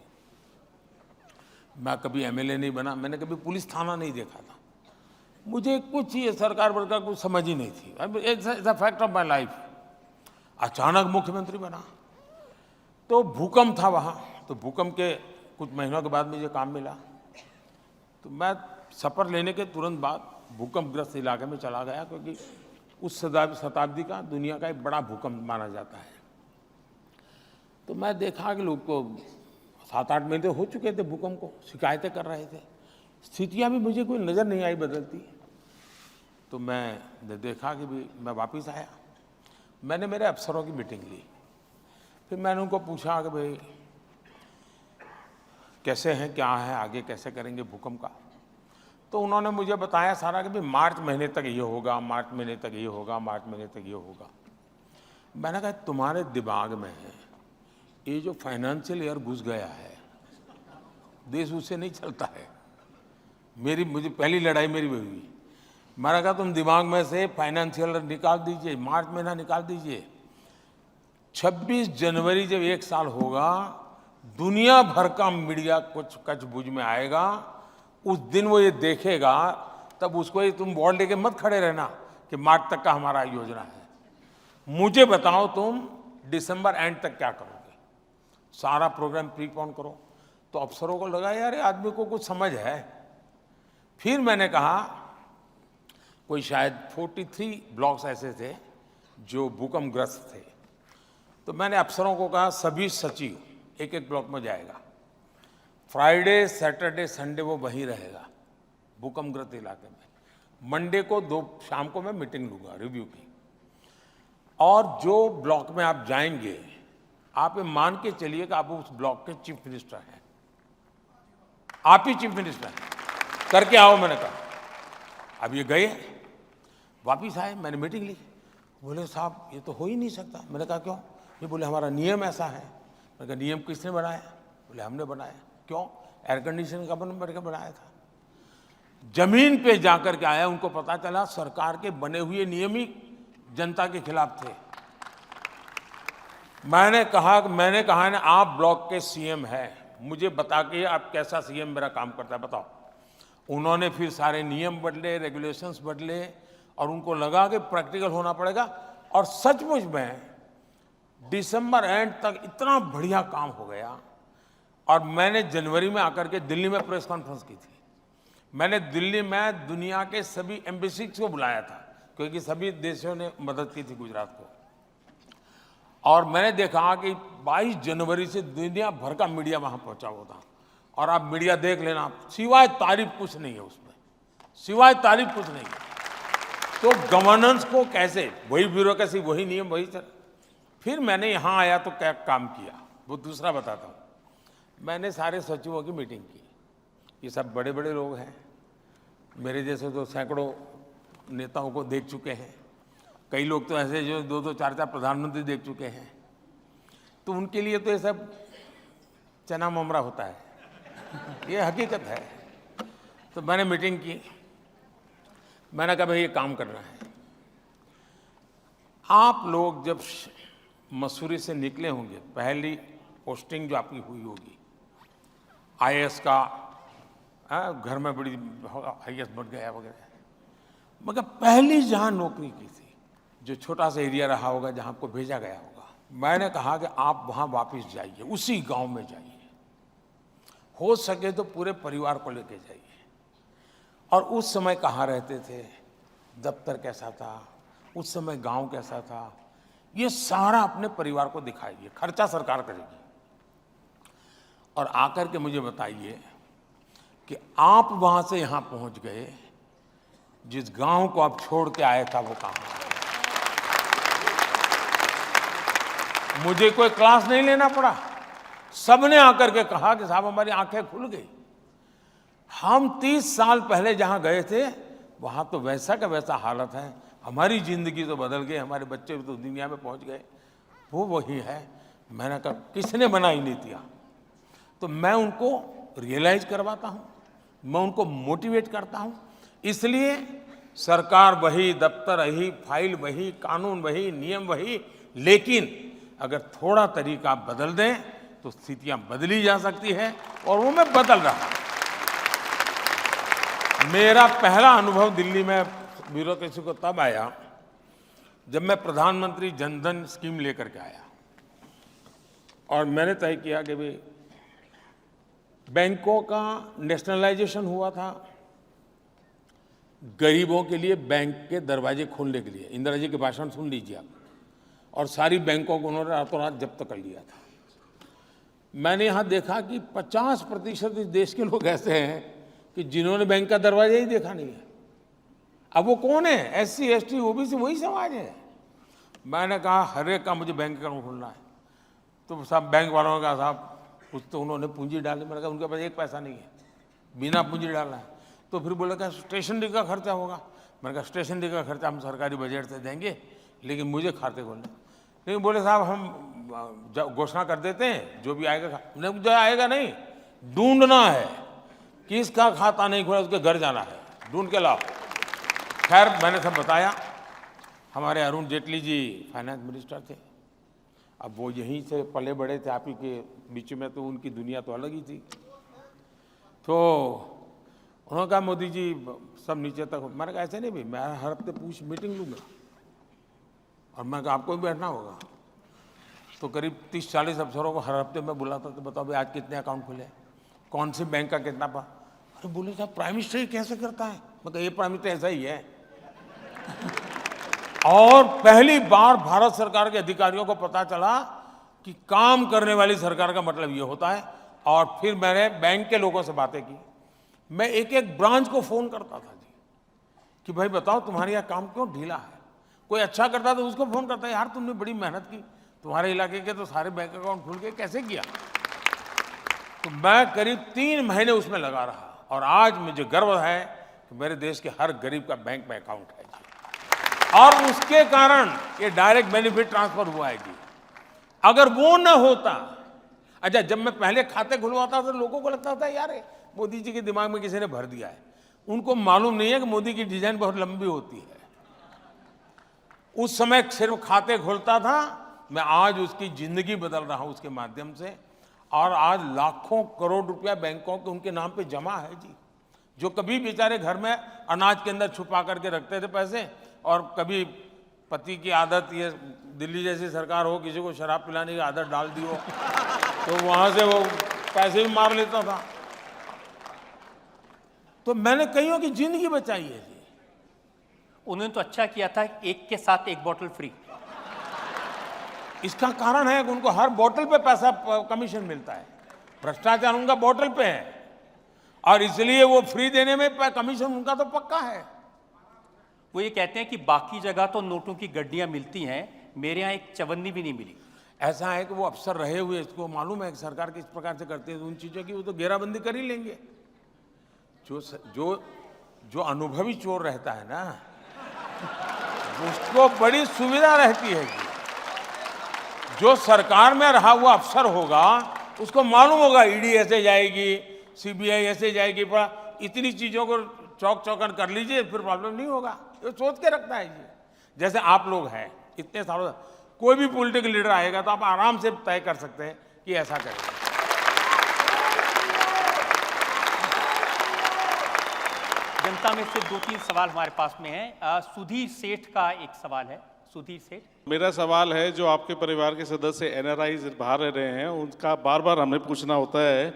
मैं कभी एमएलए नहीं बना, मैंने कभी पुलिस थाना नहीं देखा था, मुझे कुछ ये सरकार वर्कार कुछ समझ ही नहीं थी। It's a fact of my life. अचानक मुख्यमंत्री बना तो भूकंप था वहाँ, तो भूकंप के कुछ महीनों के बाद मुझे काम मिला। तो मैं शपथ लेने के तुरंत बाद भूकंपग्रस्त इलाके में चला गया, क्योंकि उस शताब्दी का दुनिया का एक बड़ा भूकंप माना जाता है। तो मैं देखा कि लोग तो 7-8 महीने हो चुके थे भूकंप को, शिकायतें कर रहे थे, स्थितियां भी मुझे कोई नज़र नहीं आई बदलती। तो मैं देखा कि भी मैं वापस आया, मैंने मेरे अफसरों की मीटिंग ली। फिर मैंने उनको पूछा कि भाई कैसे हैं, क्या है, आगे कैसे करेंगे भूकंप का। तो उन्होंने मुझे बताया सारा कि भाई मार्च महीने तक ये होगा, मार्च महीने तक ये होगा, मार्च महीने तक ये होगा। मैंने कहा तुम्हारे दिमाग में है ये जो फाइनेंशियल ईयर घुस गया है, देश उससे नहीं चलता है। मुझे पहली लड़ाई मेरी वही हुई। मैंने कहा तुम दिमाग में से फाइनेंशियल ईयर निकाल दीजिए, मार्च महीना निकाल दीजिए। 26 जनवरी जब एक साल होगा, दुनिया भर का मीडिया कुछ कचबुझ में आएगा, उस दिन वो ये देखेगा, तब उसको ये तुम बॉल लेके मत खड़े रहना कि मार्च तक का हमारा योजना है। मुझे बताओ तुम दिसंबर एंड तक क्या करोगे, सारा प्रोग्राम प्रीपोन करो। तो अफसरों को लगा यार ये आदमी को कुछ समझ है। फिर मैंने कहा कोई शायद 43 ब्लॉक्स ऐसे थे जो भूकंप ग्रस्त थे। तो मैंने अफसरों को कहा सभी सचिव एक एक ब्लॉक में जाएगा, फ्राइडे सैटरडे संडे वो वहीं रहेगा भूकंपग्रस्त इलाके में। मंडे को शाम को मैं मीटिंग लूंगा रिव्यू की। और जो ब्लॉक में आप जाएंगे, आप ये मान के चलिए कि आप उस ब्लॉक के चीफ मिनिस्टर हैं, आप ही चीफ मिनिस्टर हैं, करके आओ। मैंने कहा अब ये गए, वापिस आए, मैंने मीटिंग ली। बोले साहब ये तो हो ही नहीं सकता। मैंने कहा क्यों? ये बोले हमारा नियम ऐसा है। मैंने कहा नियम किसने बनाया? बोले हमने बनाया। क्यों? एयर कंडीशन का करके बनाया था। जमीन पे जाकर के आया, उनको पता चला सरकार के बने हुए नियम ही जनता के खिलाफ थे। मैंने कहा ना आप ब्लॉक के सीएम हैं, मुझे बता के आप कैसा सीएम मेरा काम करता है बताओ। उन्होंने फिर सारे नियम बदले, रेगुलेशंस बदले, और उनको लगा कि प्रैक्टिकल होना पड़ेगा। और सचमुच में दिसंबर एंड तक इतना बढ़िया काम हो गया। और मैंने जनवरी में आकर के दिल्ली में प्रेस कॉन्फ्रेंस की थी। मैंने दिल्ली में दुनिया के सभी एम्बेसीज को बुलाया था, क्योंकि सभी देशों ने मदद की थी गुजरात को। और मैंने देखा कि 22 जनवरी से दुनिया भर का मीडिया वहां पहुंचा हुआ था। और आप मीडिया देख लेना, सिवाय तारीफ कुछ नहीं है उसमें, सिवाय तारीफ कुछ नहीं है। तो गवर्नेंस को कैसे, वही ब्यूरोक्रेसी, वही नियम, वही चल। फिर मैंने यहाँ आया तो क्या काम किया वो दूसरा बताता हूँ। मैंने सारे सचिवों की मीटिंग की। ये सब बड़े बड़े लोग हैं, मेरे जैसे तो सैकड़ों नेताओं को देख चुके हैं। कई लोग तो ऐसे जो 2-2, 4-4 प्रधानमंत्री देख चुके हैं। तो उनके लिए तो ये सब चना ममरा होता है, ये हकीकत है। तो मैंने मीटिंग की। मैंने कहा भाई ये काम करना है। आप लोग जब मसूरी से निकले होंगे, पहली पोस्टिंग जो आपकी हुई होगी आईएएस का, घर में बड़ी आईएएस बढ़ गया वगैरह, मगर पहली जहां नौकरी की थी, जो छोटा सा एरिया रहा होगा जहां आपको भेजा गया होगा, मैंने कहा कि आप वहां वापस जाइए, उसी गांव में जाइए, हो सके तो पूरे परिवार को लेके जाइए। और उस समय कहाँ रहते थे, दफ्तर कैसा था, उस समय गांव कैसा था, ये सारा अपने परिवार को दिखाइए, खर्चा सरकार करेगी। और आकर के मुझे बताइए कि आप वहां से यहां पहुंच गए, जिस गांव को आप छोड़ के आए था वो कहां है? मुझे कोई क्लास नहीं लेना पड़ा, सबने आकर के कहा कि साहब हमारी आंखें खुल गई। हम 30 साल पहले जहां गए थे वहां तो वैसा का वैसा हालत है, हमारी जिंदगी तो बदल गई, हमारे बच्चे तो दुनिया में पहुंच गए, वो वही है। मैंने कहा किसने बनाई नीतियां? तो मैं उनको रियलाइज करवाता हूं, मैं उनको मोटिवेट करता हूं। इसलिए सरकार वही, दफ्तर वही, फाइल वही, कानून वही, नियम वही, लेकिन अगर थोड़ा तरीका बदल दें तो स्थितियां बदली जा सकती है, और वो मैं बदल रहा हूं। मेरा पहला अनुभव दिल्ली में ब्यूरोक्रेसी को तब आया जब मैं प्रधानमंत्री जनधन स्कीम लेकर के आया, और मैंने तय किया कि भाई बैंकों का नेशनलाइजेशन हुआ था, गरीबों के लिए बैंक के दरवाजे खोलने के लिए। इंदिरा जी के भाषण सुन लीजिए आप। और सारी बैंकों को उन्होंने रातों रात जब्त कर लिया था। मैंने यहाँ देखा कि 50% इस देश के लोग ऐसे हैं कि जिन्होंने बैंक का दरवाजा ही देखा नहीं है। अब वो कौन है? SC, ST, OBC वही समाज है। मैंने कहा हर एक का मुझे बैंक अकाउंट खोलना है। तो साहब बैंक वालों ने कहा साहब कुछ तो उन्होंने पूंजी डाली। मैंने कहा उनके पास एक पैसा नहीं है, बिना पूंजी डालना है। तो फिर बोले कहा स्टेशनरी का खर्चा होगा। मैंने कहा स्टेशनरी का खर्चा हम सरकारी बजट से देंगे, लेकिन मुझे खाते खोलने। लेकिन बोले साहब हम घोषणा कर देते हैं जो भी आएगा। मुझे आएगा नहीं, ढूंढना है किसका खाता नहीं खुला, उसके घर जाना है, ढूंढ के लाओ। खैर मैंने सब बताया। हमारे अरुण जेटली जी फाइनेंस मिनिस्टर थे, अब वो यहीं से पले बड़े थे आप ही के बीच में, तो उनकी दुनिया तो अलग ही थी। तो उन्होंने कहा मोदी जी सब नीचे तक। मैंने कहा ऐसे नहीं भाई, मैं हर हफ्ते पूछ मीटिंग लूँगा और मैं कहा आपको भी बैठना होगा। तो करीब 30-40 अफसरों को हर हफ्ते मैं बुलाता था, बताओ भाई आज कितने अकाउंट खुले, कौन सी बैंक का कितना पा। अरे बोले साहब प्राइम मिनिस्टर ही कैसे करता है। मैं कहा ये प्राइम मिनिस्टर ऐसा ही है। और पहली बार भारत सरकार के अधिकारियों को पता चला कि काम करने वाली सरकार का मतलब ये होता है। और फिर मैंने बैंक के लोगों से बातें की। मैं एक एक ब्रांच को फोन करता था जी कि भाई बताओ तुम्हारे यहाँ काम क्यों ढीला है। कोई अच्छा करता तो उसको फोन करता, यार तुमने बड़ी मेहनत की, तुम्हारे इलाके के तो सारे बैंक अकाउंट खुल गए, कैसे किया। तो मैं करीब 3 महीने उसमें लगा रहा और आज मुझे गर्व है कि मेरे देश के हर गरीब का बैंक में अकाउंट है जी। और उसके कारण ये डायरेक्ट बेनिफिट ट्रांसफर हुआ है जी। अगर वो न होता, अच्छा जब मैं पहले खाते खुलवाता था तो लोगों को लगता था यार मोदी जी के दिमाग में किसी ने भर दिया है। उनको मालूम नहीं है कि मोदी की डिजाइन बहुत लंबी होती है। उस समय सिर्फ खाते खोलता था, मैं आज उसकी जिंदगी बदल रहा हूं उसके माध्यम से। और आज लाखों करोड़ रुपया बैंकों के उनके नाम पे जमा है जी, जो कभी बेचारे घर में अनाज के अंदर छुपा करके रखते थे पैसे, और कभी पति की आदत, ये दिल्ली जैसी सरकार हो, किसी को शराब पिलाने की आदत डाल दी हो तो वहां से वो पैसे भी मार लेता था। तो मैंने कईयों की जिंदगी बचाई है जी। उन्होंने तो अच्छा किया था, एक के साथ एक बोतल फ्री। इसका कारण है कि उनको हर बोतल पे पैसा कमीशन मिलता है। भ्रष्टाचार उनका बोतल पे है और इसलिए वो फ्री देने में कमीशन उनका तो पक्का है। वो ये कहते हैं कि बाकी जगह तो नोटों की गड्डियां मिलती हैं, मेरे यहाँ एक चवन्नी भी नहीं मिली। ऐसा है कि वो अफसर रहे हुए, इसको मालूम है कि सरकार किस प्रकार से करती है, तो उन चीज़ों की वो तो घेराबंदी कर ही लेंगे। जो अनुभवी चोर रहता है ना, उसको बड़ी सुविधा रहती है कि जो सरकार में रहा हुआ अफसर होगा उसको मालूम होगा ईडी ऐसे जाएगी, सीबीआई ऐसे जाएगी, पर इतनी चीज़ों को चौक चौकन कर लीजिए फिर प्रॉब्लम नहीं होगा। ये सोच के रखता है जी। जैसे आप लोग हैं इतने सालों, कोई भी पॉलिटिकल लीडर आएगा तो आप आराम से तय कर सकते हैं कि ऐसा करेगा। जनता में से 2-3 सवाल हमारे पास में है। सुधीर सेठ का एक सवाल है। सुधीर सेठ, मेरा सवाल है, जो आपके परिवार के सदस्य एनआरआई बाहर रह रहे हैं, उनका बार बार हमें पूछना होता है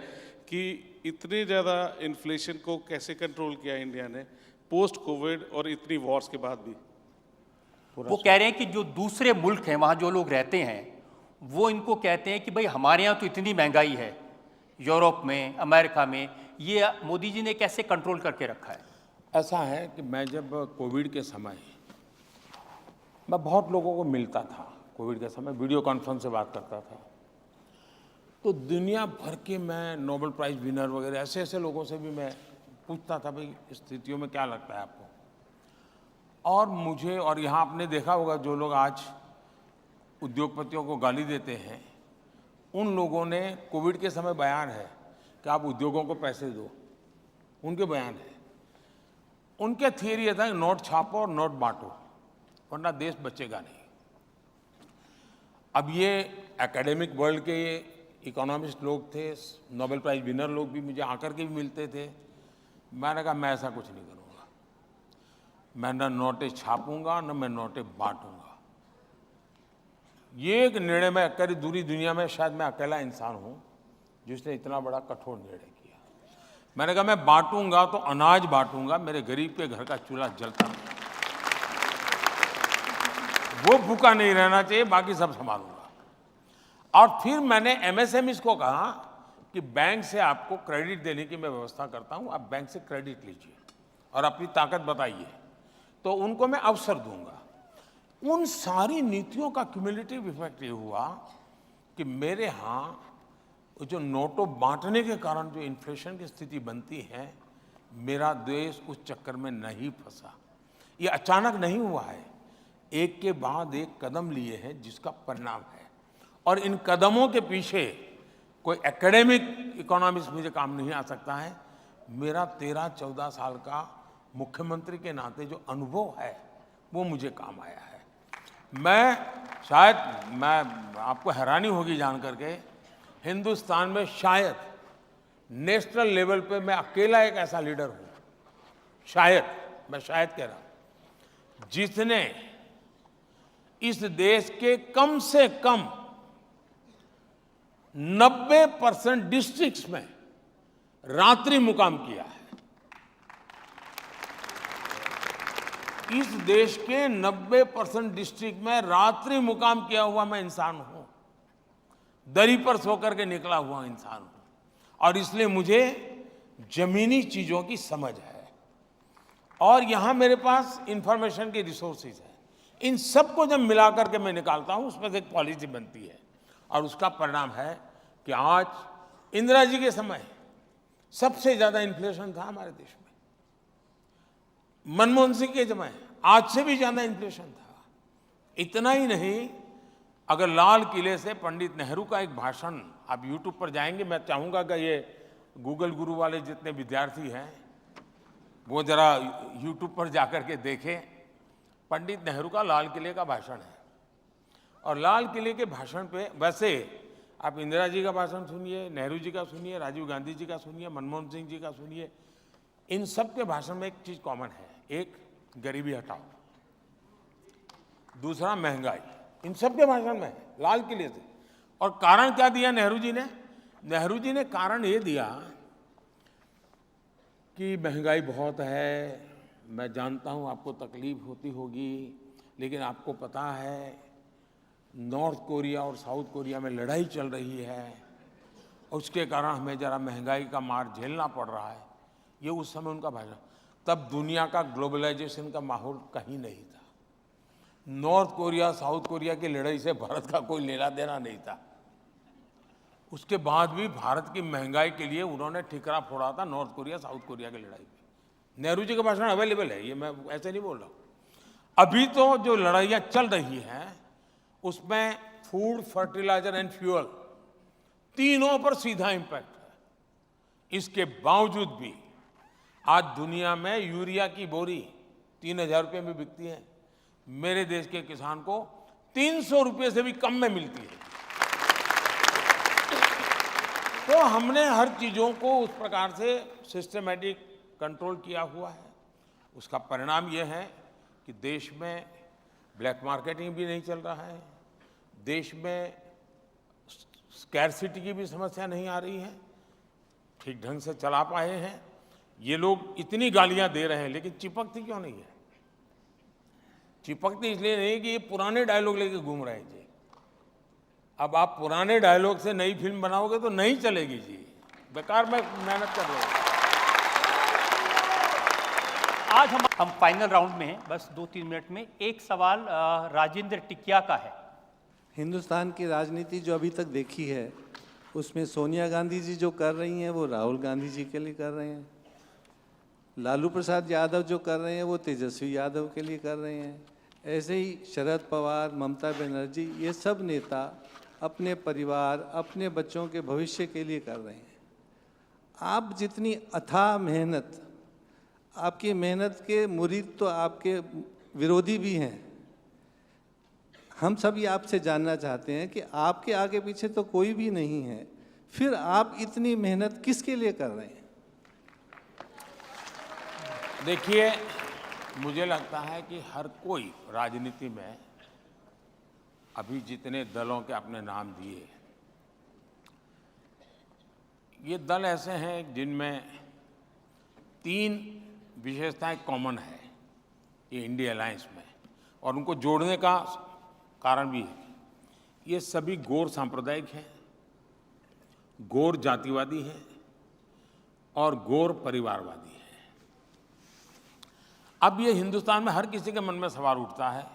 कि इतनी ज़्यादा इन्फ्लेशन को कैसे कंट्रोल किया इंडिया ने पोस्ट कोविड और इतनी वॉर्स के बाद भी। वो कह रहे हैं कि जो दूसरे मुल्क हैं, वहाँ जो लोग रहते हैं, वो इनको कहते हैं कि भाई हमारे यहाँ तो इतनी महंगाई है, यूरोप में, अमेरिका में, ये मोदी जी ने कैसे कंट्रोल करके रखा है। ऐसा है कि मैं जब कोविड के समय मैं बहुत लोगों को मिलता था, कोविड के समय वीडियो कॉन्फ्रेंस से बात करता था, तो दुनिया भर के मैं नोबेल प्राइज़ विनर वगैरह ऐसे ऐसे लोगों से भी मैं पूछता था भाई स्थितियों में क्या लगता है आपको। और मुझे, और यहाँ आपने देखा होगा जो लोग आज उद्योगपतियों को गाली देते हैं, उन लोगों ने कोविड के समय बयान है कि आप उद्योगों को पैसे दो, उनके बयान है। उनके थियरी ये था कि नोट छापो और नोट बांटो, वरना देश बचेगा नहीं। अब ये एकेडमिक वर्ल्ड के इकोनॉमिस्ट लोग थे, नोबेल प्राइज़ विनर लोग भी मुझे आकर के भी मिलते थे। मैंने कहा मैं ऐसा कुछ नहीं करूँगा, मैं न नोटें छापूंगा न मैं नोटें बांटूंगा। ये एक निर्णय में करी दूरी दुनिया में शायद मैं अकेला इंसान हूँ जिसने इतना बड़ा कठोर निर्णय किया। मैंने कहा मैं बांटूंगा तो अनाज बांटूंगा, मेरे गरीब के घर का चूल्हा जलता नहीं, वो भूखा नहीं रहना चाहिए, बाकी सब संभालूंगा। और फिर मैंने एमएसएमईज को कहा कि बैंक से आपको क्रेडिट देने की मैं व्यवस्था करता हूं, आप बैंक से क्रेडिट लीजिए और अपनी ताकत बताइए, तो उनको मैं अवसर दूंगा। उन सारी नीतियों का क्यूमुलेटिव इफेक्ट ये हुआ कि मेरे यहाँ जो नोटों बांटने के कारण जो इन्फ्लेशन की स्थिति बनती है, मेरा देश उस चक्कर में नहीं फंसा। ये अचानक नहीं हुआ है, एक के बाद एक कदम लिए हैं जिसका परिणाम है। और इन कदमों के पीछे कोई एकेडमिक इकोनॉमिक्स मुझे काम नहीं आ सकता है। मेरा 13-14 साल का मुख्यमंत्री के नाते जो अनुभव है वो मुझे काम आया है। मैं आपको हैरानी होगी जान करके, हिंदुस्तान में शायद नेशनल लेवल पे मैं अकेला एक ऐसा लीडर हूं, मैं शायद कह रहा हूं, जिसने इस देश के कम से कम 90% डिस्ट्रिक्ट्स में रात्रि मुकाम किया है। इस देश के 90% डिस्ट्रिक्ट में रात्रि मुकाम किया हुआ मैं इंसान हूं, दरी पर सोकर के निकला हुआ इंसान हूं, और इसलिए मुझे जमीनी चीजों की समझ है। और यहां मेरे पास इंफॉर्मेशन के रिसोर्सेज है। इन सबको जब मिला करके मैं निकालता हूं, उसमें से एक पॉलिसी बनती है, और उसका परिणाम है कि आज इंदिरा जी के समय सबसे ज्यादा इन्फ्लेशन था हमारे देश में। मनमोहन सिंह के समय आज से भी ज्यादा इन्फ्लेशन था। इतना ही नहीं, अगर लाल किले से पंडित नेहरू का एक भाषण आप यूट्यूब पर जाएंगे, मैं चाहूंगा कि ये गूगल गुरु वाले जितने विद्यार्थी हैं वो जरा यूट्यूब पर जाकर के देखें। पंडित नेहरू का लाल किले का भाषण है, और लाल किले के भाषण पे वैसे आप इंदिरा जी का भाषण सुनिए, नेहरू जी का सुनिए, राजीव गांधी जी का सुनिए, मनमोहन सिंह जी का सुनिए, इन सब के भाषण में एक चीज कॉमन है। एक, गरीबी हटाओ, दूसरा महंगाई, इन सब के भाषण में है लाल किले से। और कारण क्या दिया नेहरू जी ने? नेहरू जी ने कारण ये दिया कि महंगाई बहुत है, मैं जानता हूं आपको तकलीफ होती होगी, लेकिन आपको पता है नॉर्थ कोरिया और साउथ कोरिया में लड़ाई चल रही है, और उसके कारण हमें जरा महंगाई का मार झेलना पड़ रहा है। ये उस समय उनका भाषण। तब दुनिया का ग्लोबलाइजेशन का माहौल कहीं नहीं था। नॉर्थ कोरिया साउथ कोरिया की लड़ाई से भारत का कोई लेना देना नहीं था। उसके बाद भी भारत की महंगाई के लिए उन्होंने ठिकरा फोड़ा था नॉर्थ कोरिया साउथ कोरिया की लड़ाई में। नेहरू जी का भाषण अवेलेबल है, ये मैं ऐसे नहीं बोल रहा हूं। अभी तो जो लड़ाइयां चल रही हैं उसमें फूड, फर्टिलाइजर एंड फ्यूल, तीनों पर सीधा इंपैक्ट है। इसके बावजूद भी आज दुनिया में यूरिया की बोरी 3000 रुपये में बिकती है, मेरे देश के किसान को 300 रुपये से भी कम में मिलती है। तो हमने हर चीजों को उस प्रकार से सिस्टमैटिक कंट्रोल किया हुआ है। उसका परिणाम यह है कि देश में ब्लैक मार्केटिंग भी नहीं चल रहा है, देश में स्कैरसिटी की भी समस्या नहीं आ रही है, ठीक ढंग से चला पाए हैं। ये लोग इतनी गालियां दे रहे हैं, लेकिन चिपकती क्यों नहीं है? चिपकती इसलिए नहीं कि ये पुराने डायलॉग लेके घूम रहे हैं जी। अब आप पुराने डायलॉग से नई फिल्म बनाओगे तो नहीं चलेगी जी, बेकार में मेहनत कर रहे हैं। आज हम फाइनल राउंड में हैं, बस 2-3 मिनट में। एक सवाल राजेंद्र टिकिया का है। हिंदुस्तान की राजनीति जो अभी तक देखी है, उसमें सोनिया गांधी जी जो कर रही हैं वो राहुल गांधी जी के लिए कर रहे हैं, लालू प्रसाद यादव जो कर रहे हैं वो तेजस्वी यादव के लिए कर रहे हैं, ऐसे ही शरद पवार, ममता बनर्जी, ये सब नेता अपने परिवार, अपने बच्चों के भविष्य के लिए कर रहे हैं। आप जितनी अथाह मेहनत, आपकी मेहनत के मुरीद तो आपके विरोधी भी हैं। हम सभी आपसे जानना चाहते हैं कि आपके आगे पीछे तो कोई भी नहीं है, फिर आप इतनी मेहनत किसके लिए कर रहे हैं? देखिए, मुझे लगता है कि हर कोई राजनीति में, अभी जितने दलों के आपने नाम दिए, ये दल ऐसे हैं जिनमें 3 विशेषताएं कॉमन है ये इंडिया अलायंस में, और उनको जोड़ने का कारण भी है। ये सभी गौर सांप्रदायिक हैं, गौर जातिवादी हैं और गौर परिवारवादी हैं। अब ये हिंदुस्तान में हर किसी के मन में सवाल उठता है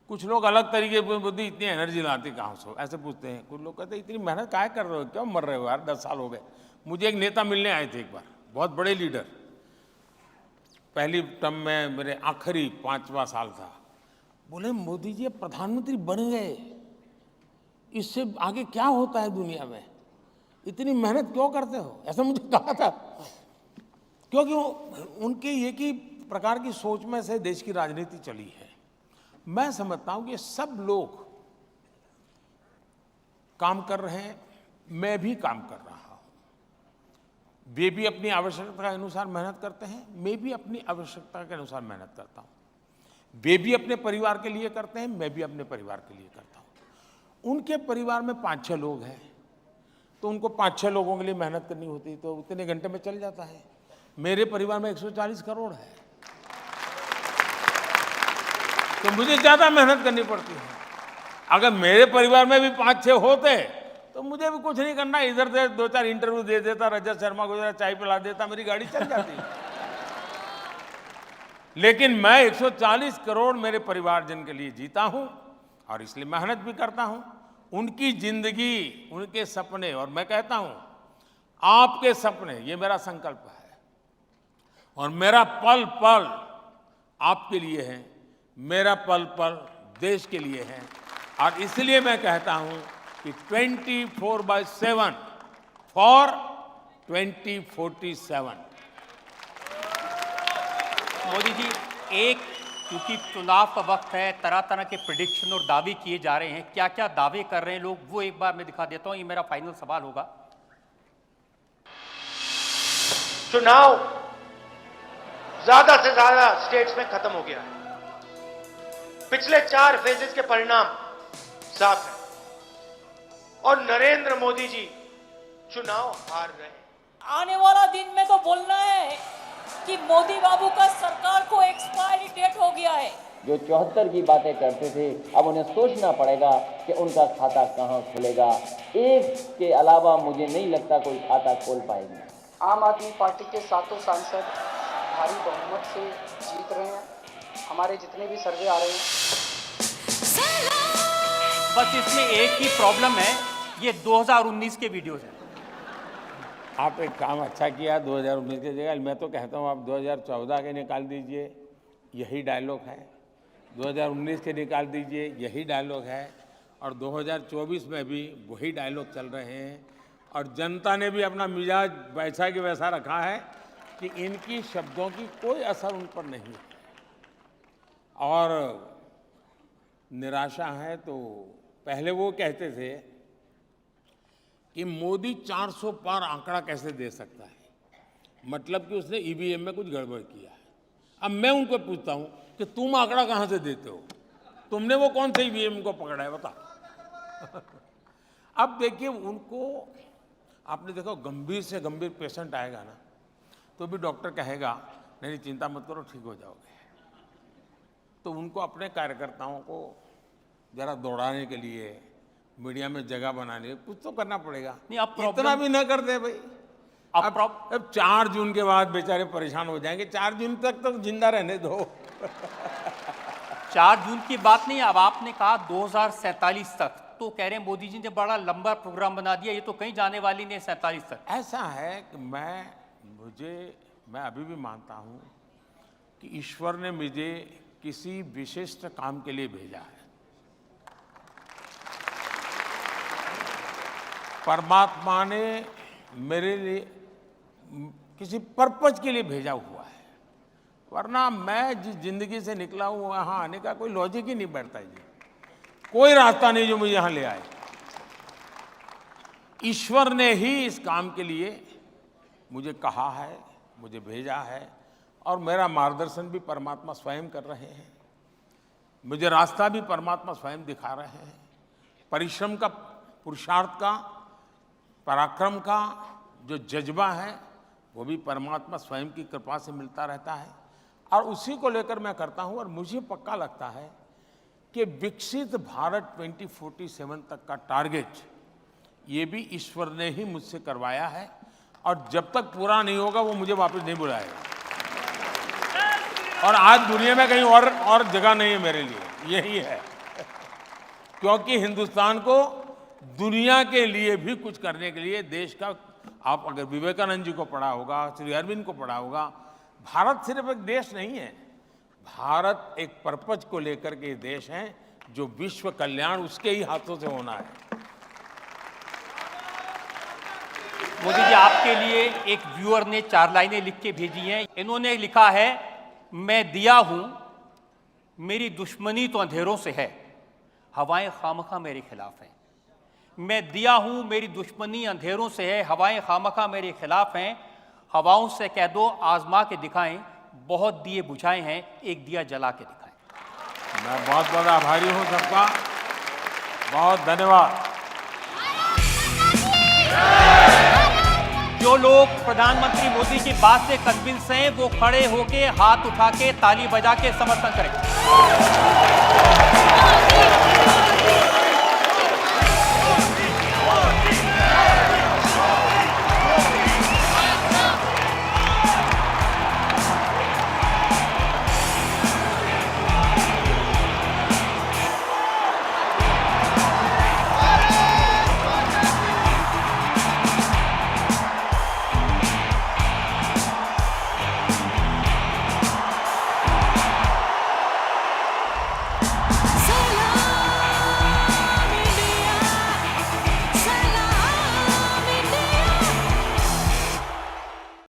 कुछ लोग अलग तरीके की बुद्धि, इतनी एनर्जी लाती कहाँ से, ऐसे पूछते हैं। कुछ लोग कहते हैं इतनी मेहनत काहे कर रहे हो, क्यों मर रहे हो यार, 10 साल हो गए। मुझे एक नेता मिलने आए थे एक बार, बहुत बड़े लीडर, पहली टर्म में मेरे आखिरी 5वां साल था। बोले मोदी जी अब प्रधानमंत्री बन गए, इससे आगे क्या होता है दुनिया में, इतनी मेहनत क्यों करते हो, ऐसा मुझे कहा था। क्योंकि उनके एक ही प्रकार की सोच में से देश की राजनीति चली है। मैं समझता हूं कि सब लोग काम कर रहे हैं, मैं भी काम कर रहा हूं। वे भी अपनी आवश्यकता के अनुसार मेहनत करते हैं, मैं भी अपनी आवश्यकता के अनुसार मेहनत करता हूं। वे भी अपने परिवार के लिए करते हैं, मैं भी अपने परिवार के लिए करता हूं। उनके परिवार में 5-6 लोग हैं, तो उनको 5-6 लोगों के लिए मेहनत करनी होती, तो उतने घंटे में चल जाता है। मेरे परिवार में 140 करोड़ है, तो मुझे ज्यादा मेहनत करनी पड़ती है। अगर मेरे परिवार में भी 5-6 होते तो मुझे भी कुछ नहीं करना, इधर से 2-4 इंटरव्यू दे देता, रजत शर्मा को जरा चाय पिला देता, मेरी गाड़ी चल जाती। लेकिन मैं 140 करोड़ मेरे परिवारजन के लिए जीता हूं, और इसलिए मेहनत भी करता हूं। उनकी जिंदगी, उनके सपने, और मैं कहता हूं आपके सपने, ये मेरा संकल्प है, और मेरा पल पल आपके लिए है, मेरा पल पल देश के लिए है। और इसलिए मैं कहता हूं कि 24/7 फॉर 2047। मोदी जी, एक क्योंकि चुनाव का वक्त है, तरह तरह के प्रेडिक्शन और दावे किए जा रहे हैं, क्या क्या दावे कर रहे हैं लोग, वो एक बार मैं दिखा देता हूं। ये मेरा फाइनल सवाल होगा। चुनाव ज्यादा से ज्यादा स्टेट्स में खत्म हो गया है। पिछले 4 फेजेस के परिणाम साफ है, और नरेंद्र मोदी जी चुनाव हार रहे हैं। आने वाला दिन में तो बोलना है कि मोदी बाबू का सरकार को एक्सपायरी डेट हो गया है। जो 74 की बातें करते थे, अब उन्हें सोचना पड़ेगा कि उनका खाता कहां खुलेगा। एक के अलावा मुझे नहीं लगता कोई खाता खोल पाएंगे। आम आदमी पार्टी के 7 सांसद भारी बहुमत से जीत रहे हैं, हमारे जितने भी सर्वे आ रहे हैं। बस इसमें एक ही प्रॉब्लम है, ये 2019 के वीडियोस हैं। आप एक काम अच्छा किया 2019 की जगह, मैं तो कहता हूँ आप 2014 के निकाल दीजिए, यही डायलॉग है। 2019 के निकाल दीजिए, यही डायलॉग है। और 2024 में भी वही डायलॉग चल रहे हैं। और जनता ने भी अपना मिजाज वैसा कि वैसा रखा है कि इनकी शब्दों की कोई असर उन पर नहीं है। और निराशा है तो पहले वो कहते थे कि मोदी 400 पार आंकड़ा कैसे दे सकता है, मतलब कि उसने ईवीएम में कुछ गड़बड़ किया है। अब मैं उनको पूछता हूं कि तुम आंकड़ा कहां से देते हो, तुमने वो कौन से ईवीएम को पकड़ा है बता। अब देखिए उनको, आपने देखो गंभीर से गंभीर पेशेंट आएगा ना, तो भी डॉक्टर कहेगा नहीं चिंता मत करो ठीक हो जाओगे। तो उनको अपने कार्यकर्ताओं को जरा दौड़ाने के लिए, मीडिया में जगह बनाने के लिए कुछ तो करना पड़ेगा। नहीं, अब इतना भी न कर दे भाई। अब 4 जून के बाद बेचारे परेशान हो जाएंगे, 4 जून तक तो जिंदा रहने दो। 4 जून की बात नहीं, अब आपने कहा 2047 तक, तो कह रहे हैं मोदी जी ने बड़ा लंबा प्रोग्राम बना दिया, ये तो कहीं जाने वाली नहीं 47 तक। ऐसा है कि मैं अभी भी मानता हूं कि ईश्वर ने मुझे किसी विशिष्ट काम के लिए भेजा है। परमात्मा ने मेरे लिए किसी पर्पज के लिए भेजा हुआ है, वरना मैं जिस जिंदगी से निकला हूं वहां आने का कोई लॉजिक ही नहीं बैठता जी, कोई रास्ता नहीं जो मुझे यहां ले आए। ईश्वर ने ही इस काम के लिए मुझे कहा है, मुझे भेजा है, और मेरा मार्गदर्शन भी परमात्मा स्वयं कर रहे हैं, मुझे रास्ता भी परमात्मा स्वयं दिखा रहे हैं। परिश्रम का, पुरुषार्थ का, पराक्रम का जो जज्बा है वो भी परमात्मा स्वयं की कृपा से मिलता रहता है, और उसी को लेकर मैं करता हूं। और मुझे पक्का लगता है कि विकसित भारत 2047 तक का टारगेट ये भी ईश्वर ने ही मुझसे करवाया है, और जब तक पूरा नहीं होगा वो मुझे वापस नहीं बुलाएगा। और आज दुनिया में कहीं और जगह नहीं है मेरे लिए, यही है। क्योंकि हिंदुस्तान को दुनिया के लिए भी कुछ करने के लिए देश का, आप अगर विवेकानंद जी को पढ़ा होगा, श्री अरविंद को पढ़ा होगा, भारत सिर्फ एक देश नहीं है, भारत एक पर्पज को लेकर के देश है जो विश्व कल्याण उसके ही हाथों से होना है। मोदी जी, आपके लिए एक व्यूअर ने 4 लाइनें लिख के भेजी हैं। इन्होंने लिखा है, मैं दिया हूं, मेरी दुश्मनी तो अंधेरों से है, हवाएं खामखा मेरे खिलाफ हैं। मैं दिया हूं, मेरी दुश्मनी अंधेरों से है, हवाएं खामखा मेरे खिलाफ हैं। हवाओं से कह दो आजमा के दिखाएं, बहुत दिए बुझाए हैं, एक दिया जला के दिखाएं। मैं बहुत बहुत आभारी हूं सबका, बहुत धन्यवाद। जो लोग प्रधानमंत्री मोदी की बात से कन्विंस हैं, वो खड़े होके हाथ उठा के ताली बजा के समर्थन करें।